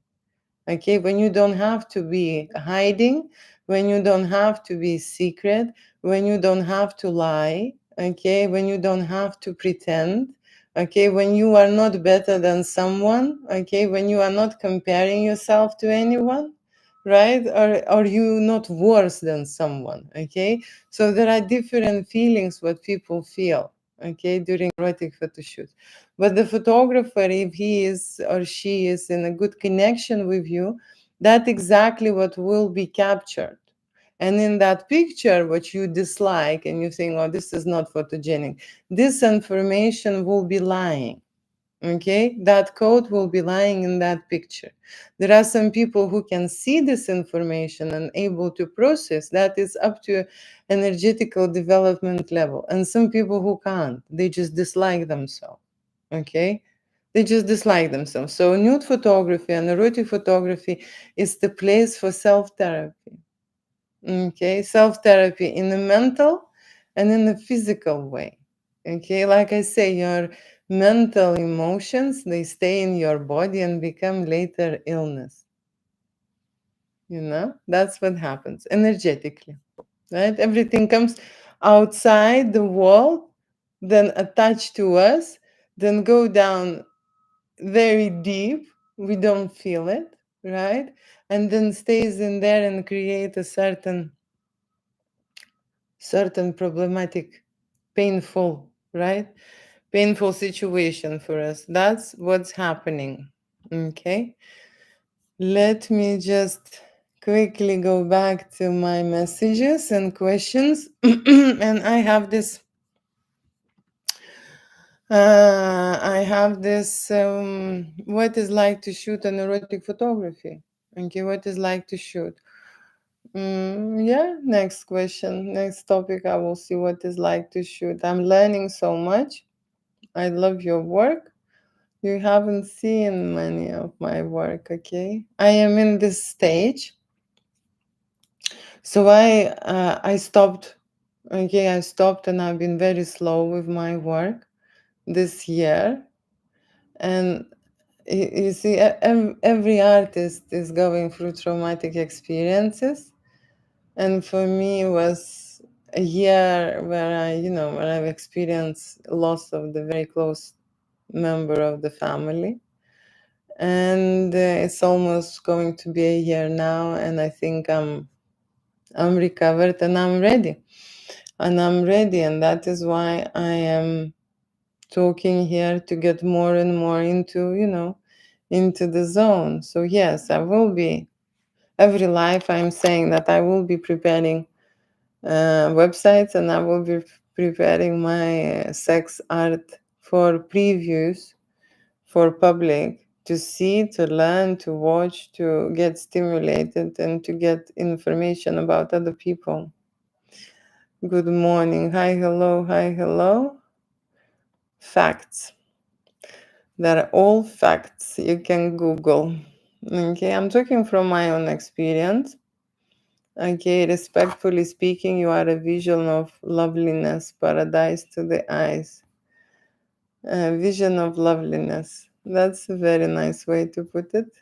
Okay, when you don't have to be hiding, when you don't have to be secret, when you don't have to lie, okay, when you don't have to pretend, okay, when you are not better than someone, okay, when you are not comparing yourself to anyone, right, or you not worse than someone, okay. So there are different feelings what people feel, okay, during erotic photo shoot. But the photographer, if he is or she is in a good connection with you, that's exactly what will be captured. And in that picture, what you dislike and you think, oh, this is not photogenic, this information will be lying. Okay, that code will be lying in that picture. There are some people who can see this information and able to process that, is up to energetical development level, and some people who can't, they just dislike themselves. Okay, they just dislike themselves. So nude photography and erotic photography is the place for self-therapy. Okay, self-therapy in the mental and in the physical way. Okay, like I say, your mental emotions, they stay in your body and become later illness. That's what happens energetically, right? Everything comes outside the world, then attach to us, then go down very deep. We don't feel it, right? And then stays in there and create a certain problematic, painful, right? Painful situation for us. That's what's happening. Okay. Let me just quickly go back to my messages and questions. And I have this what is like to shoot an erotic photography. Okay, what is like to shoot. Yeah, next question, next topic. I will see what is like to shoot. I'm learning so much. I love your work. You haven't seen many of my work, okay? I am in this stage. So I stopped. Okay, I stopped and I've been very slow with my work this year. And You see, every artist is going through traumatic experiences, and for me, it was a year where where I've experienced loss of the very close member of the family, and it's almost going to be a year now, and I think I'm recovered and I'm ready, and that is why I am talking here to get more and more into into the zone. So yes, I will be every life. I'm saying that I will be preparing websites, and I will be preparing my sex art for previews for public to see, to learn, to watch, to get stimulated, and to get information about other people. Good morning. Hi, hello. Hi, hello. Facts. They're all facts. You can Google. Okay, I'm talking from my own experience. Okay, respectfully speaking, you are a vision of loveliness, paradise to the eyes. Vision of loveliness. That's a very nice way to put it.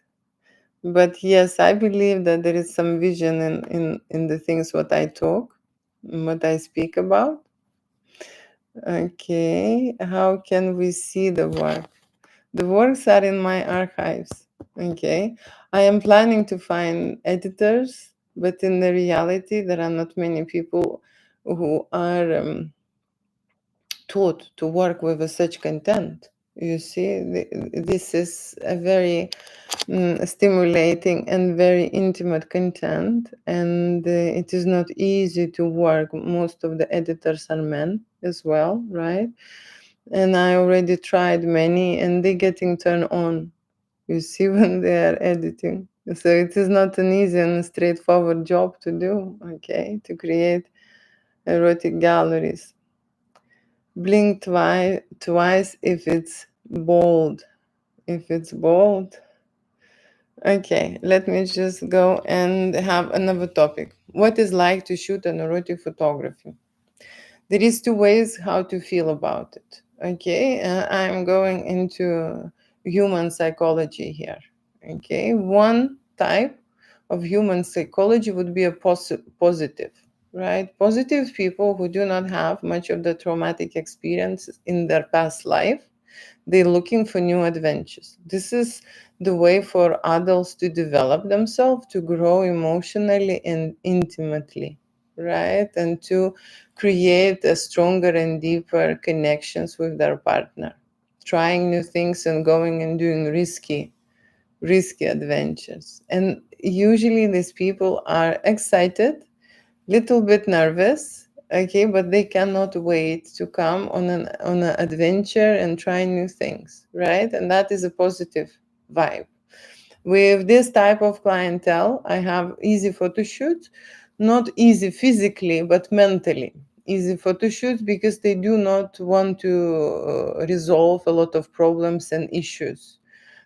But yes, I believe that there is some vision in the things what I talk, what I speak about. Okay, how can we see the work? The works are in my archives. Okay, I am planning to find editors, but in the reality, there are not many people who are taught to work with such content. You see, this is a very stimulating and very intimate content, and it is not easy to work. Most of the editors are men as well, right? And I already tried many, and they're getting turned on, you see, when they are editing. So it is not an easy and straightforward job to do, okay, to create erotic galleries. Blink twice if it's bold. If it's bold. Okay, let me just go and have another topic. What is like to shoot an erotic photography? There is two ways how to feel about it. Okay, I'm going into human psychology here. Okay, one type of human psychology would be a positive, right? Positive people who do not have much of the traumatic experience in their past life, they're looking for new adventures. This is the way for adults to develop themselves, to grow emotionally and intimately, right? And to create a stronger and deeper connections with their partner, trying new things and going and doing risky adventures. And usually these people are excited, little bit nervous, okay, but they cannot wait to come on an adventure and try new things, right? And that is a positive vibe. With this type of clientele, I have easy photo shoots, not easy physically, but mentally. Easy photo shoots because they do not want to resolve a lot of problems and issues.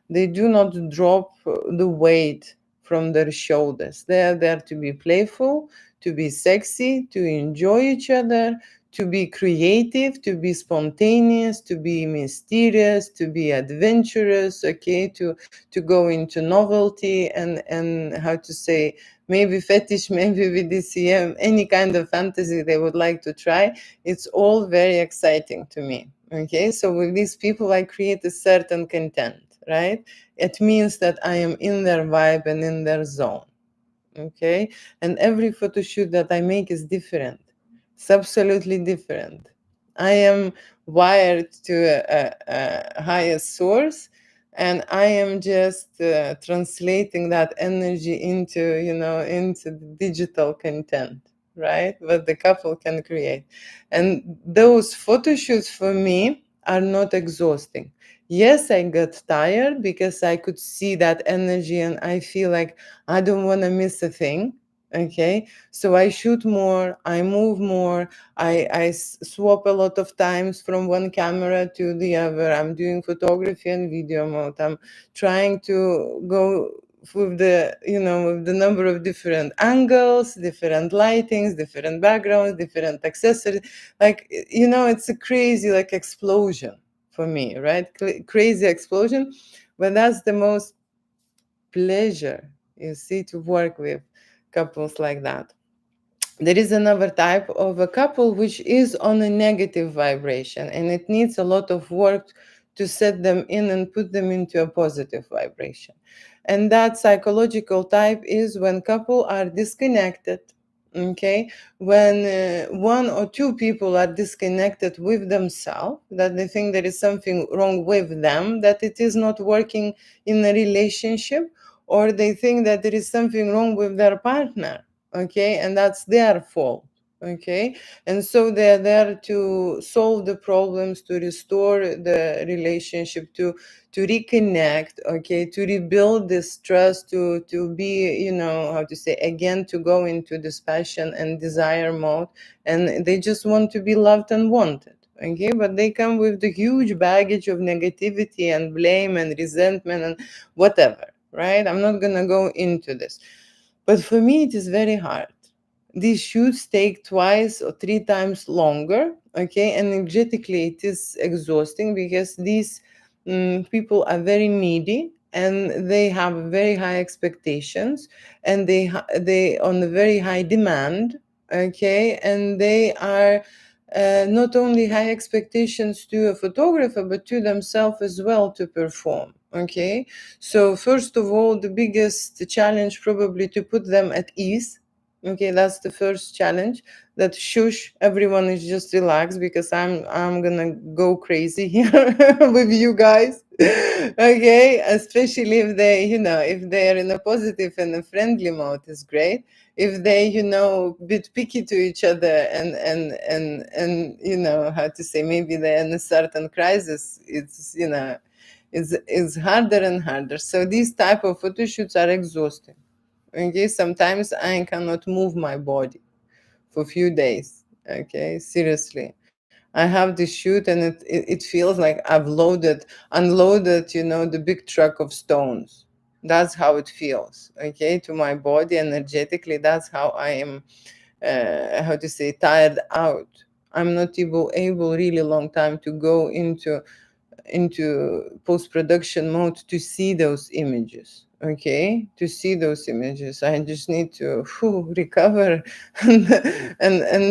They do not drop the weight from their shoulders. They are there to be playful, to be sexy, to enjoy each other, to be creative, to be spontaneous, to be mysterious, to be adventurous, okay, to go into novelty and how to say, maybe fetish, maybe VDCM, any kind of fantasy they would like to try. It's all very exciting to me. Okay, so with these people, I create a certain content, right? It means that I am in their vibe and in their zone. Okay, and every photo shoot that I make is different. It's absolutely different. I am wired to a higher source, and I am just translating that energy into into the digital content, right, what the couple can create. And those photo shoots for me are not exhausting. Yes, I got tired because I could see that energy and I feel like I don't want to miss a thing. Okay, so I shoot more, I move more, I swap a lot of times from one camera to the other. I'm doing photography and video mode. I'm trying to go with the with the number of different angles, different lightings, different backgrounds, different accessories. Like it's a crazy like explosion for me, right? Crazy explosion. But that's the most pleasure, you see, to work with couples like that. There is another type of a couple which is on a negative vibration, and it needs a lot of work to set them in and put them into a positive vibration. And that psychological type is when couple are disconnected, okay, when one or two people are disconnected with themselves, that they think there is something wrong with them, that it is not working in a relationship, or they think that there is something wrong with their partner, okay, and that's their fault, okay, and so they're there to solve the problems, to restore the relationship, to reconnect, okay, to rebuild this trust, to be, you know, how to say, again, to go into this passion and desire mode, and they just want to be loved and wanted, okay, but they come with the huge baggage of negativity and blame and resentment and whatever, right? I'm not gonna go into this. But for me, it is very hard. These shoots take twice or three times longer, okay? Energetically, it is exhausting because these people are very needy and they have very high expectations, and they on a very high demand, okay? And they are not only high expectations to a photographer but to themselves as well to perform, okay? So first of all, the biggest challenge probably to put them at ease. Okay, that's the first challenge. That shush, everyone is just relaxed because I'm gonna go crazy here with you guys. Okay, especially if they, you know, if they are in a positive and a friendly mode, is great. If they, you know, bit picky to each other and you know how to say, maybe they're in a certain crisis, it's, you know, is harder and harder. So these type of photo shoots are exhausting. Okay, sometimes I cannot move my body for a few days. Okay, seriously. I have this shoot and it feels like I've unloaded, you know, the big truck of stones. That's how it feels. Okay, to my body energetically, that's how I am. How to say, tired out. I'm not able really long time to go into post-production mode to see those images, okay, to see those images. I just need to recover and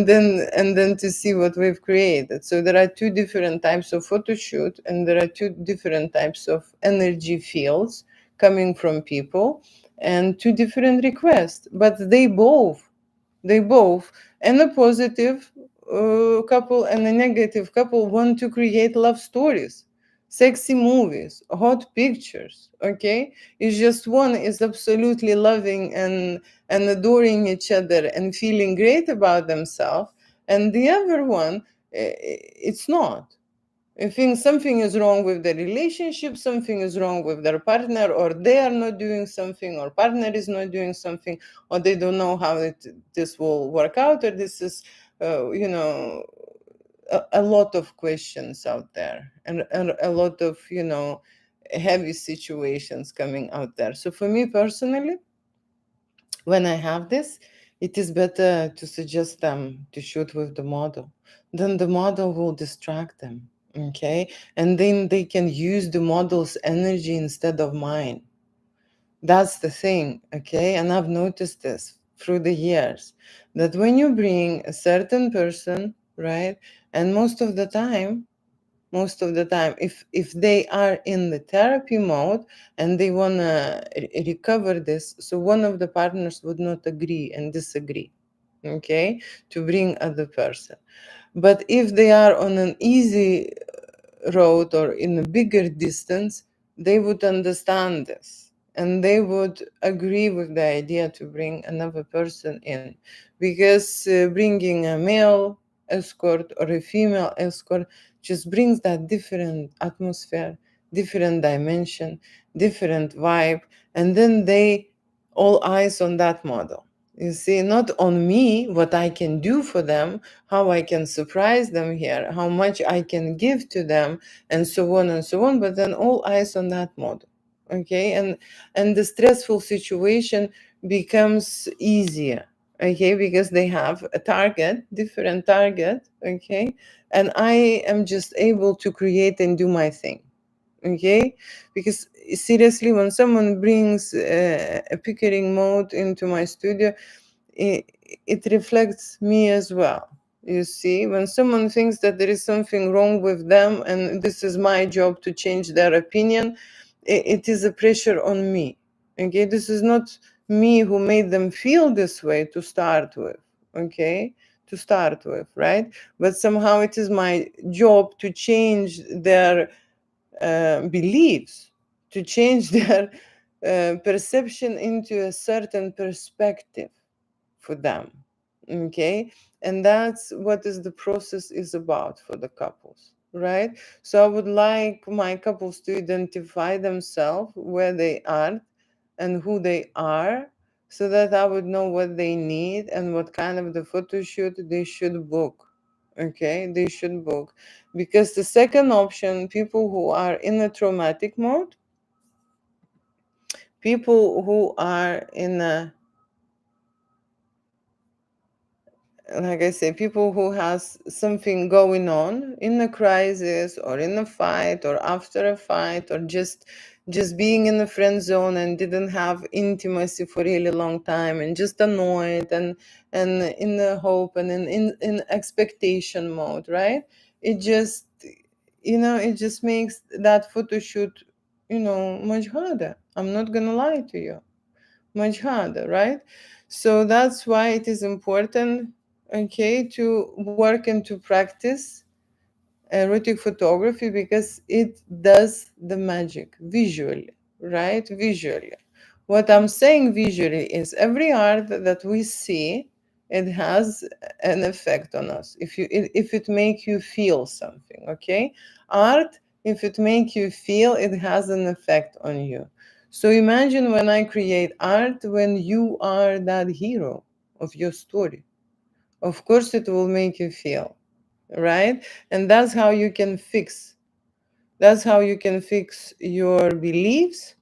then to see what we've created. So there are two different types of photo shoot, and there are two different types of energy fields coming from people, and two different requests, but they both, and a positive couple and a negative couple, want to create love stories, sexy movies, hot pictures. Okay, it's just one is absolutely loving and adoring each other and feeling great about themselves, and the other one, it's not. I think something is wrong with the relationship, something is wrong with their partner, or they are not doing something, or partner is not doing something, or they don't know how this will work out, or this is, you know, a lot of questions out there, and a lot of, you know, heavy situations coming out there. So for me personally, when I have this, it is better to suggest them to shoot with the model. Then the model will distract them, okay? And then they can use the model's energy instead of mine. That's the thing, okay? And I've noticed this through the years, that when you bring a certain person, right? And most of the time, if they are in the therapy mode and they want to recover this, so one of the partners would not agree and disagree, okay, to bring other person. But if they are on an easy road or in a bigger distance, they would understand this and they would agree with the idea to bring another person in, because bringing a male escort or a female escort just brings that different atmosphere, different dimension, different vibe, and then they all eyes on that model. You see, not on me, what I can do for them, how I can surprise them here, how much I can give to them, and so on, but then all eyes on that model. Okay, and the stressful situation becomes easier, okay, because they have a target, different target, okay, and I am just able to create and do my thing. Okay, because seriously, when someone brings a pickering mode into my studio, it, it reflects me as well. You see, when someone thinks that there is something wrong with them and this is my job to change their opinion, it is a pressure on me. Okay, this is not me who made them feel this way to start with. Okay, to start with, right? But somehow it is my job to change their beliefs, to change their perception into a certain perspective for them. Okay, and that's what is the process is about for the couples, right? So I would like my couples to identify themselves where they are and who they are, so that I would know what they need and what kind of the photo shoot they should book. Okay, they should book. Because the second option, people who are in a traumatic mode, people who are in a, like I say, people who has something going on in a crisis or in a fight or after a fight, or just being in the friend zone and didn't have intimacy for a really long time and just annoyed and in the hope and in expectation mode, right? It just, it just makes that photo shoot, much harder. I'm not gonna lie to you, much harder, right? So that's why it is important, okay, to work and to practice erotic photography, because it does the magic visually, right? Visually. What I'm saying visually is every art that we see, it has an effect on us. If it make you feel something, okay? Art, if it make you feel, it has an effect on you. So imagine when I create art, when you are that hero of your story. Of course it will make you feel, right? And that's how you can fix. That's how you can fix your beliefs,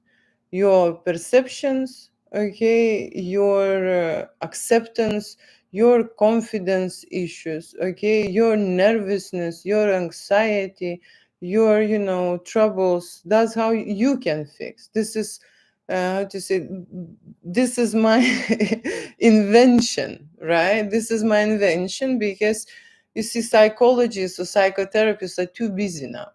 your perceptions, okay, your acceptance, your confidence issues, okay, your nervousness, your anxiety, your, troubles. That's how you can fix. This is, how to say, this is my invention, right? This is my invention, because you see, psychologists or psychotherapists are too busy now.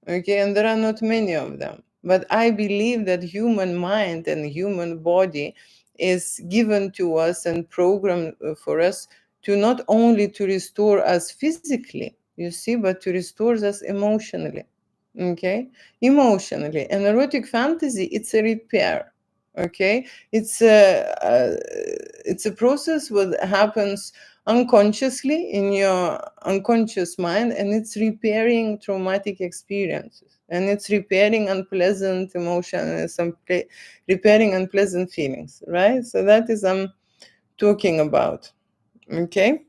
Okay, and there are not many of them. But I believe that human mind and human body is given to us and programmed for us to not only to restore us physically, you see, but to restore us emotionally. Okay, emotionally. And erotic fantasy, it's a repair. Okay, it's a process what happens unconsciously in your unconscious mind, and it's repairing traumatic experiences, and it's repairing unpleasant emotions, and repairing unpleasant feelings, right? So that is I'm talking about. Okay,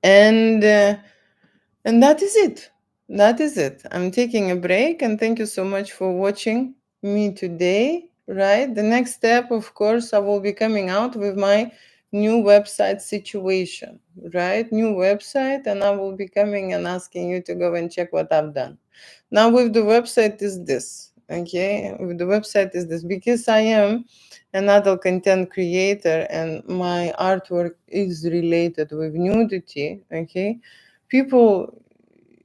and and that is it. That is it. I'm taking a break, and thank you so much for watching me today. Right, the next step, of course, I will be coming out with my new website situation. Right, new website, and I will be coming and asking you to go and check what I've done. Now, with the website is this. Okay, with the website is this, because I am an adult content creator and my artwork is related with nudity. Okay, people,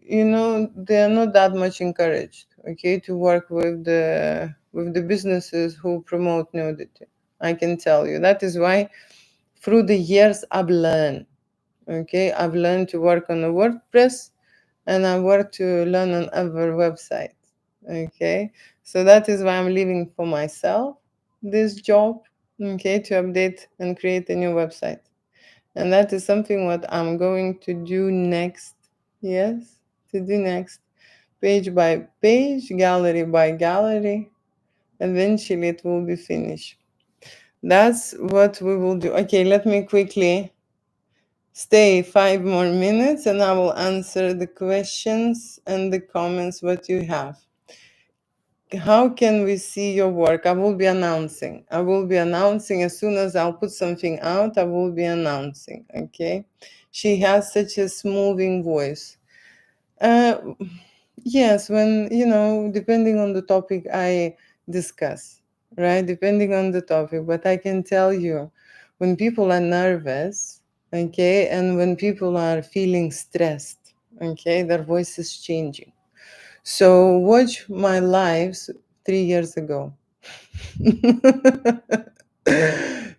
they are not that much encouraged, okay, to work with the businesses who promote nudity. I can tell you that is why through the years I've learned to work on a WordPress, and I work to learn on other websites. Okay, so that is why I'm leaving for myself this job, okay, to update and create a new website. And that is something what I'm going to do next. Yes, to do next. Page by page, gallery by gallery. Eventually it will be finished. That's what we will do. Okay, let me quickly stay 5 more minutes and I will answer the questions and the comments what you have. How can we see your work? I will be announcing. I will be announcing as soon as I'll put something out. I will be announcing. Okay. She has such a smoothing voice. Uh, Yes, when, depending on the topic I discuss, right? Depending on the topic. But I can tell you, when people are nervous, okay, and when people are feeling stressed, okay, their voice is changing. So watch my lives 3 years ago.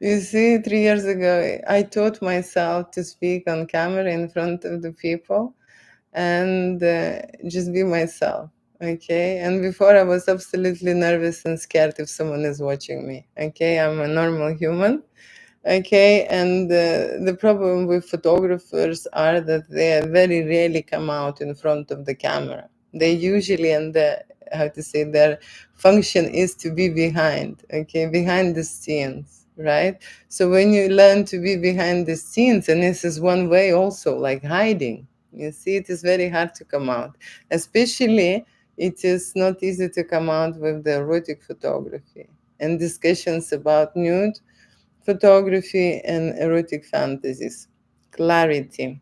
You see, 3 years ago, I taught myself to speak on camera in front of the people and just be myself. Okay. And before, I was absolutely nervous and scared if someone is watching me. Okay. I'm a normal human. Okay. And the problem with photographers are that they very rarely come out in front of the camera. They usually, and how to say, their function is to be behind, okay, behind the scenes, right? So when you learn to be behind the scenes, and this is one way also, like hiding, you see, it is very hard to come out. Especially, it is not easy to come out with the erotic photography and discussions about nude photography and erotic fantasies. Clarity.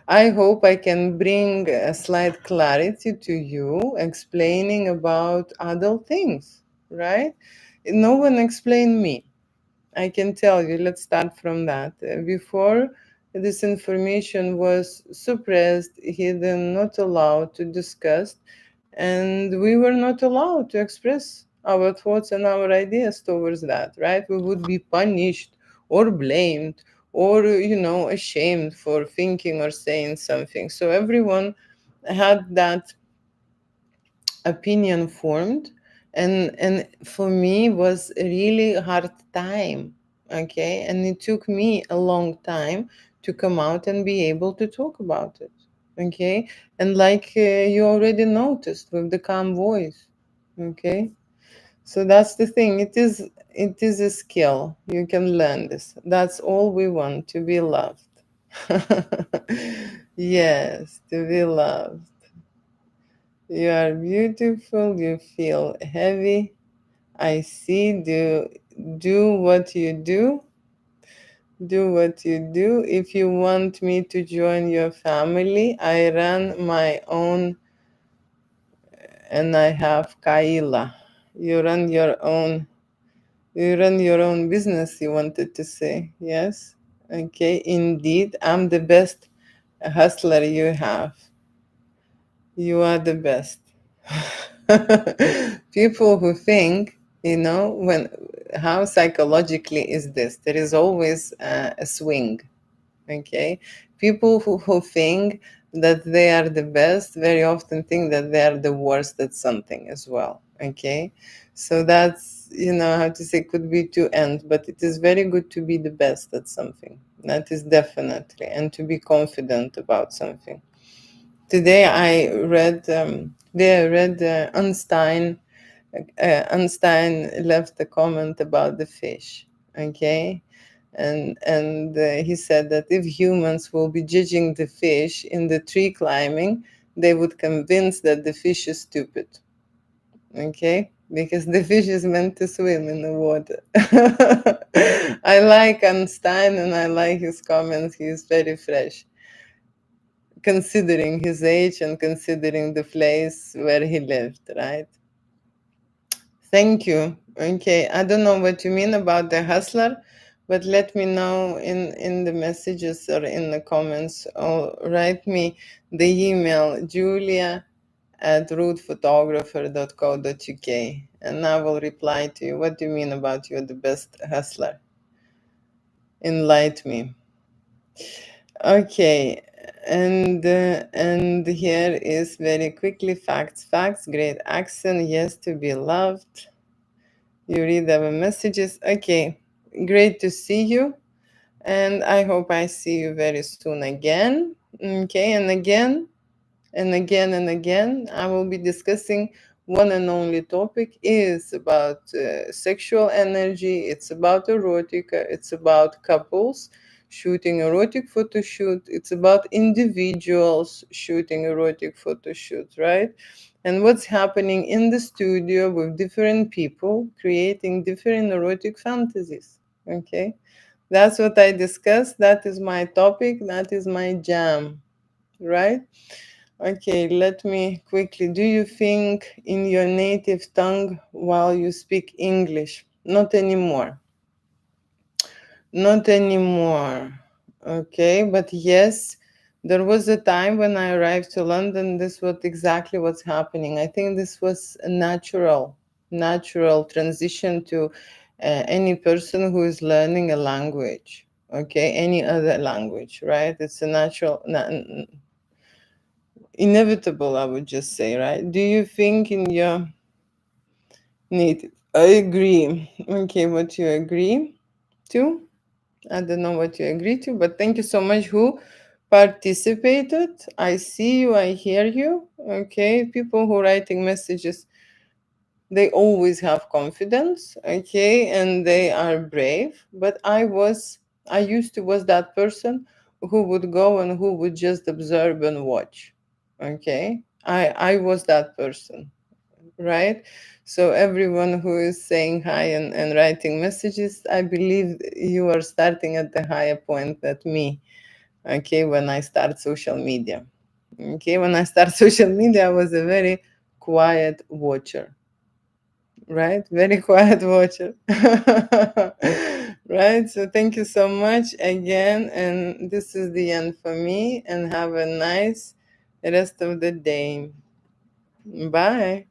I hope I can bring a slight clarity to you, explaining about adult things, right? No one explained me. I can tell you, let's start from that. Before, this information was suppressed, hidden, not allowed to discuss, and we were not allowed to express our thoughts and our ideas towards that, right? We would be punished or blamed or, ashamed for thinking or saying something. So everyone had that opinion formed, and for me was a really hard time, okay, and it took me a long time to come out and be able to talk about it, okay, and like you already noticed with the calm voice, okay. So that's the thing, it is a skill, you can learn this. That's all we want, to be loved. Yes, to be loved. You are beautiful, you feel heavy. I see. Do what you do. Do what you do. If you want me to join your family, I run my own and I have Kaila. You run your own business, you wanted to say. Yes? Okay, indeed. I'm the best hustler you have. You are the best. People who think, when how psychologically is this? There is always a swing, okay? People who think that they are the best very often think that they are the worst at something as well, okay? So that's, how to say, could be two ends, but it is very good to be the best at something. That is definitely, and to be confident about something. Today I read Einstein. Einstein left a comment about the fish, okay, and he said that if humans will be judging the fish in the tree climbing, they would convince that the fish is stupid, okay, because the fish is meant to swim in the water. I like Einstein and I like his comments. He is very fresh, considering his age and considering the place where he lived, right? Thank you. Okay, I don't know what you mean about the hustler, but let me know in the messages or in the comments, or write me the email julia@rudephotographer.co.uk, and I will reply to you. What do you mean about you're the best hustler? Enlighten me. Okay, and here is very quickly facts, great accent, yes, to be loved. You read our messages. Okay, great to see you, and I hope I see you very soon again. Okay, and again and again and again, I will be discussing one and only topic is about sexual energy. It's about erotica. It's about couples shooting erotic photo shoot. It's about individuals shooting erotic photo shoot, right? And what's happening in the studio with different people creating different erotic fantasies. Okay, that's what I discuss. That is my topic. That is my jam, right? Okay, let me quickly. Do you think in your native tongue while you speak English? Not anymore. Not anymore. Okay, but yes, there was a time when I arrived to London. This was exactly what's happening. I think this was a natural transition to any person who is learning a language. Okay, any other language, right? It's a inevitable, I would just say, right? Do you think in your native? I agree. Okay, what you agree to? I don't know what you agree to, but thank you so much who participated. I see you, I hear you. Okay, people who writing messages, they always have confidence, okay, and they are brave. But I used to was that person who would go and who would just observe and watch. Okay, I was that person, right? So everyone who is saying hi and writing messages, I believe you are starting at the higher point than me. Okay, when I start social media. Okay, when I start social media, I was a very quiet watcher, right? Very quiet watcher. Right? So thank you so much again. And this is the end for me. And have a nice rest of the day. Bye.